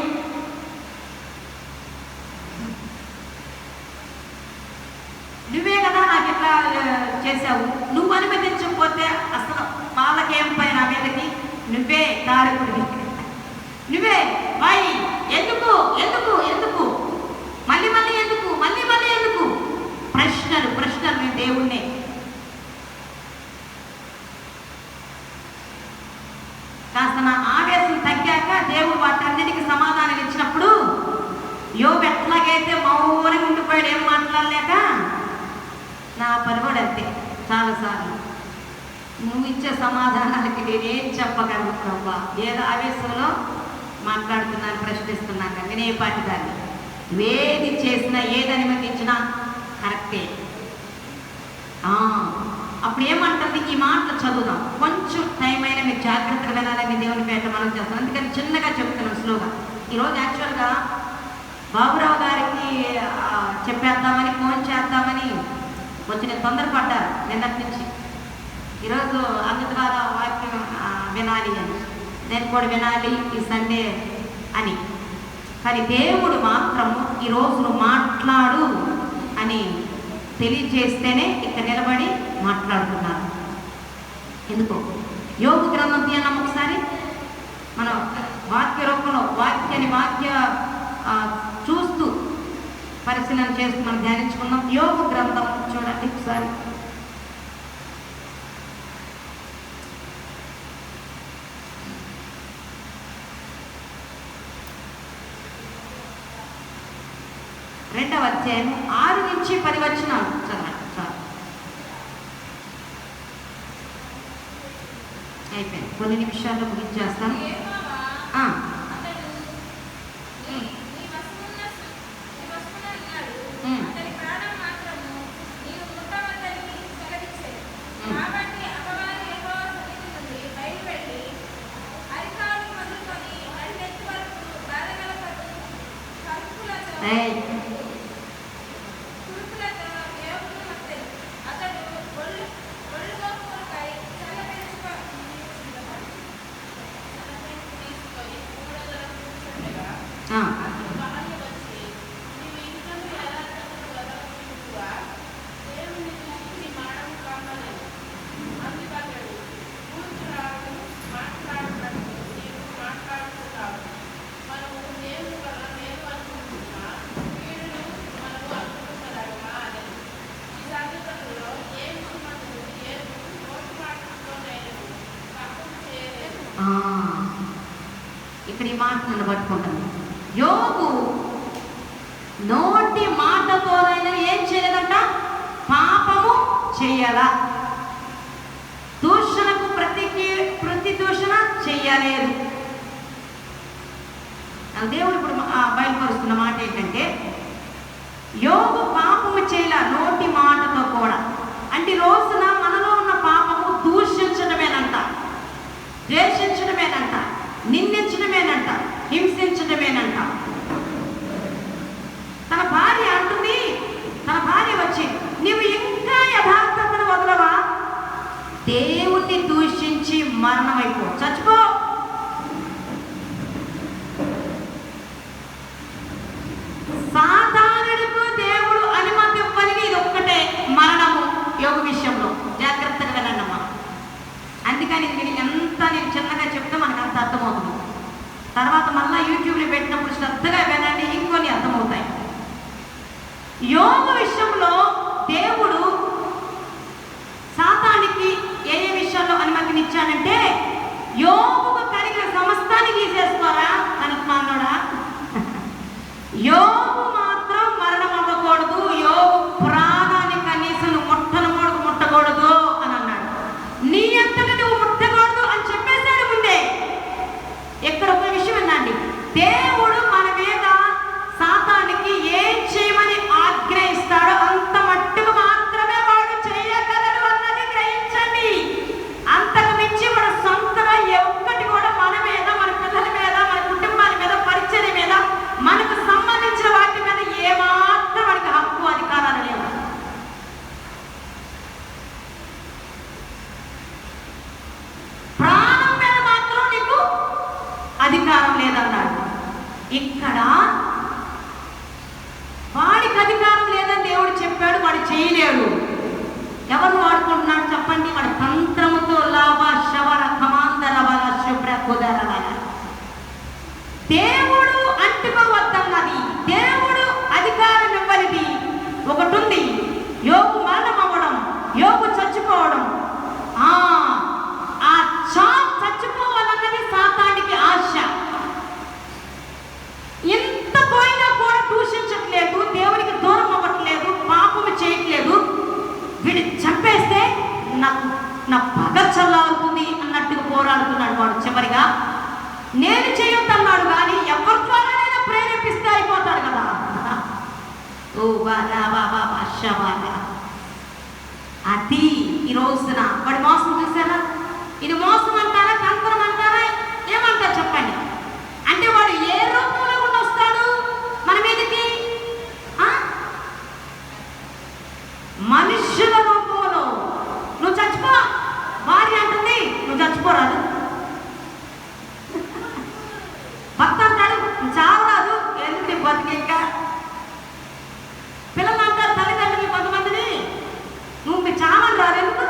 నువ్వే కదా నాకు ఎట్లా చేసావు, నువ్వు అనుమతించకపోతే అసలు వాళ్ళకేం పైన మీదకి నువ్వే కారకుడివి, నువ్వే వాయి ఎందుకు ఎందుకు ఎందుకు మళ్ళీ మళ్ళీ ఎందుకు మళ్ళీ మళ్ళీ ఎందుకు ప్రశ్నలు ప్రశ్నలు నేను దేవుణ్ణే. కాస్త నా ఆవేశం తగ్గాక దేవుడు వాటన్నిటికీ సమాధానం ఇచ్చినప్పుడు యోబు ఎట్లాగైతే మౌనంగా ఉండిపోయాడు, ఏం మాట్లాడలేక, నా పని కూడా అంతే. చాలాసార్లు నువ్వు ఇచ్చే సమాధానాలకి నేనేం చెప్పగలుగుతావా? ఏదో ఆవేశంలో మాట్లాడుతున్నాను, ప్రశ్నిస్తున్నాను, వినే పాటి దాన్ని. ఏది చేసినా ఏది అనుమతించినా కరెక్టే. అప్పుడు ఏమంటుంది? ఈ మాటలు చదువుదాం, కొంచెం టైం అయినా మీరు జాగ్రత్తగా వినాలని దేవుని పేట మనం చేస్తాం. అందుకని చిన్నగా చెప్తున్నాం, స్లోగా. ఈరోజు యాక్చువల్గా బాబురావు గారికి చెప్పేద్దామని, ఫోన్ చేద్దామని కొంచెం తొందరపడ్డారు నిన్నటి నుంచి. ఈరోజు అందు ద్వారా వాక్యం వినాలి అని, నేను కూడా వినాలి ఈ సండే అని. కానీ దేవుడు మాత్రము ఈరోజు నువ్వు మాట్లాడు అని తెలియజేస్తేనే ఇక్కడ నిలబడి మాట్లాడుతున్నారు. ఎందుకో యోబు గ్రంథం తీయన్నాం ఒకసారి, మనం వాక్య రూపంలో వాక్య చూస్తూ పరిశీలన చేస్తూ మనం ధ్యానించుకుందాం. యోబు గ్రంథం చూడండి ఒకసారి. రెండవ అధ్యాయం 6 నుంచి 10 వచనాలు చదవండి చాలు. అయిపోయింది, కొన్ని నిమిషాల్లో ముగించేస్తాను. ఇక్కడ ఈ మాట నన్ను పట్టుకుంటాను. యోగు నోటి మాటతోనైనా ఏం చేయలేదంట, పాపము చేయాలా, దూషణకు ప్రతి దూషణ చెయ్యలేదు. దేవుడు ఇప్పుడు బయలుపరుస్తున్న మాట ఏంటంటే, యోగు పాపము చేయలే నోటి మాటతో కూడా. అంటే రోజున మనలో ఉన్న పాపము దూషించడమేనంట, ద్వేషించడమేనంట, నిందించడమేనంట, హింసించడమేనంట. తన భార్య అంటుంది, తన భార్య వచ్చి, నీవు ఇంకా యథార్థతను వదలవా, దేవుణ్ణి దూషించి మరణమైపో, చచ్చిపో. సాధారణకు దేవుడు అనుమతి ఇవ్వనిది ఇది ఒక్కటే, మరణము. యోగ విషయంలో జాగ్రత్తగా వెళ్ళండమ్మా. అందుకని ఇది నేను చిన్నగా చెప్తే మనకు అంత అర్థమవుతుంది. తర్వాత మళ్ళీ యూట్యూబ్లో పెట్టినప్పుడు శ్రద్ధగా వినండి, ఇంకొన్ని అర్థమవుతాయి. యోగ విషయంలో దేవుడు సాతానికి ఏ విషయాల్లో అనుమతినిచ్చాడంటే, యోగుకు కలిగిన సమస్తాన్ని తీసేసుకోరా తనకు మానోడా. యోగు మాత్రం మరణం అవ్వకూడదు, యోగు ప్రాణాన్ని కనీసం ముట్టకూడదు అని అన్నాడు. నీ అంతగా నువ్వు ముట్టకూడదు అని చెప్పేశాడు ముందే. ఎక్కడ ఒక విషయం ఏంటండి, దేవుడు మన మీద సాతానికి ఏం చేయమని ఆజ్ఞయిస్తాడో అంత మట్టుకు మాత్రమే వాడు చేయగలడు అన్నది గ్రహించండి. అంతకు మించి వాడు సొంతగా ఒక్కటి కూడా మన మీద, మన పిల్లల మీద, మన కుటుంబాల మీద, పరిచర్య మీద, మనకు సంబంధించిన వాటి మీద ఏమాత్రం వాడికి హక్కు అధికారాలు లేవు. ప్రాణం మీద మాత్రం నీకు అధికారం లేదన్నాడు. ఇక్కడ వాడికి అధికారం లేదని దేవుడు చెప్పాడు, వాడు చేయలేడు. ఎవరు వాడుకుంటున్నాడు చెప్పండి? వాడి తంత్రముతో లాభ శవర కమాందర వల శుభ్ర కుదర వల. దేవుడు అంటుకోవద్దన్నది, దేవుడు అధికారం ఇవ్వనిది ఒకటి ఉంది. యోగు మరణం అవ్వడం, యోగు చచ్చిపోవడం. చచ్చిపోవాలన్నది సాతానికి ఆశ. ఎంత పోయినా కూడా దూషించట్లేదు, దేవునికి దూరం అవ్వట్లేదు, పాపము చేయట్లేదు. వీడి చంపేస్తే నా పగ చల్లారుతుంది అన్నట్టుగా పోరాడుతున్నాడు వాడు. చివరిగా నేను చేయొద్దన్నాడు, కానీ ఎవరి ద్వారానైనా ప్రేరేపిస్తే అయిపోతాడు కదా. అది ఈ రోజున వాడి మోసం చూసారా? ఇది మోసం అంటారా, తంత్రం అంటారా, ఏమంటారు చెప్పండి? అంటే వాడు ఏ రూపంలో కూడా వస్తాడు మన మీదకి? మనుష్యుల రూపంలో. నువ్వు చచ్చిపో, భార్య అంటుంది, నువ్వు చచ్చిపోరాదు. భర్త అంటాడు, చావరాదు, ఎందుకు బతికేక. పిల్లలు అంటారు తల్లిదండ్రులు కొంతమందిని, నువ్వు చావని రాదు ఎందుకు.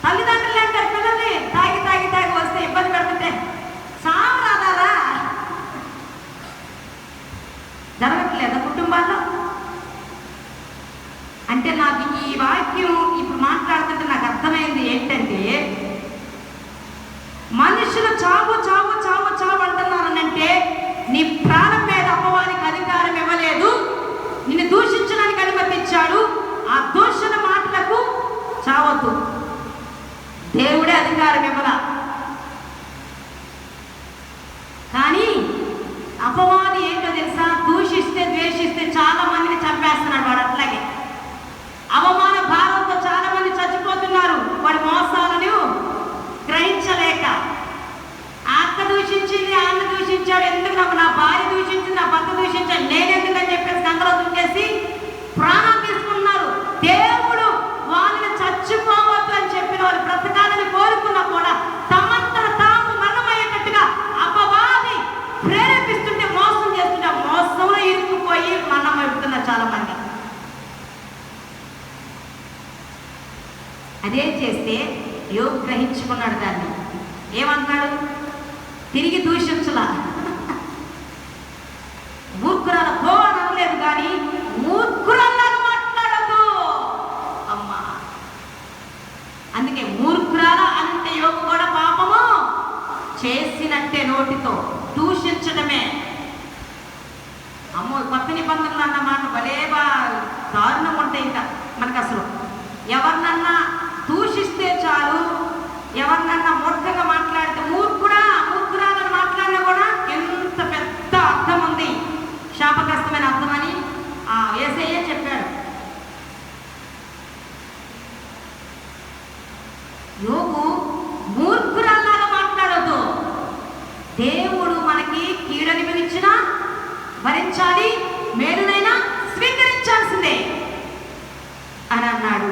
తల్లిదండ్రులు అంటారు పిల్లల్ని, తాగి తాగి తాగి వస్తే ఇబ్బంది పెడుతుంటే చావరాదారా. జరగట్లేదా కుటుంబాల్లో? అంటే నాకు ఈ వాక్యం ఇప్పుడు మాట్లాడుతుంటే నాకు అర్థమైంది ఏంటంటే, మనుషులు చావు చావు చావు చావు అంటున్నారనంటే నీ ప్రాణం మీద అపవాదికి అధికారం ఇవ్వలేదు, నిన్ను దూషించడానికి అనుమతించాడు. ఆ దూషణ మాటలకు చావద్దు, దేవుడే అధికారం ఇవ్వాల. కానీ అపవాది ఏంటో తెలుసా? దూషిస్తే ద్వేషిస్తే చాలా మందిని చంపేస్తున్నాడు వాడు. అట్లాగే అవమాన భారంతో చాలా మంది చచ్చిపోతున్నారు వాడి మోసాలను గ్రహించలేక. అక్క దూషించింది, ఆమె దూషించాడు, ఎందుకు నా భార్య దూషించింది, నా భర్త దూషించాడు, నేనెందుకని చెప్పేసి కంగలో దుంకేసి ప్రాణం తీసుకున్నారు. దేవుడు వాళ్ళని చచ్చిపోవద్దు అని చెప్పిన వాళ్ళు బ్రతకాలని కోరుకున్నా కూడా తమంతట తాము మరణమయ్యేటట్టుగా అపవాది ప్రేరేపిస్తుంటే, మోసం చేస్తుంటే మోసంలో ఇరుక్కుపోయి మరణం అయిపోతున్నారు చాలా మంది. అదే చేస్తే యోగు గ్రహించుకున్నాడు దాన్ని. ఏమంటున్నాడు? తిరిగి దూషించలా, మూర్ఖురాల పో అని అనలేదు, కానీ మూర్ఖురాల్లాగా మాట్లాడదు అమ్మా. అందుకే మూర్ఖురాల అంటే యోగు కూడా పాపము చేసినట్టే నోటితో దూషించడమే. అమ్మో, కొత్త నిబంధనలు అన్నమాట భలేబా దారుణం ఉంటాయి. ఇంకా మనకు అసలు ఎవరినన్నా దూషిస్తే చాలు, ఎవరినన్నా మూర్ఖంగా మాట్లాడితే మూర్ఖురాలని మాట్లాడినా కూడా ఎంత పెద్ద అర్థం ఉంది, శాపగ్రస్తమైన అర్థం అని యేసయ్యే చెప్పాడు. యోగు మూర్ఖురాల్లాగా మాట్లాడొద్దు. దేవుడు మనకి కీడనిమిచ్చినా భరించాలి, మేలునైనా స్వీకరించాల్సిందే అని అన్నాడు.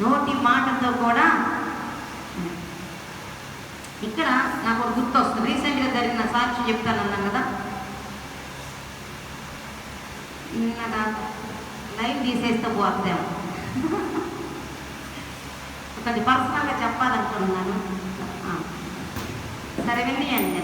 నోటి మాటతో కూడా ఇక్కడ నాకు ఒక గుర్తు వస్తుంది. రీసెంట్గా జరిగిన సాక్షి చెప్తానన్నాను కదా, లైవ్ తీసేస్తే పోతాము. కొంచెం పర్సనల్గా చెప్పాలనుకున్నాను. సరే విని అంటే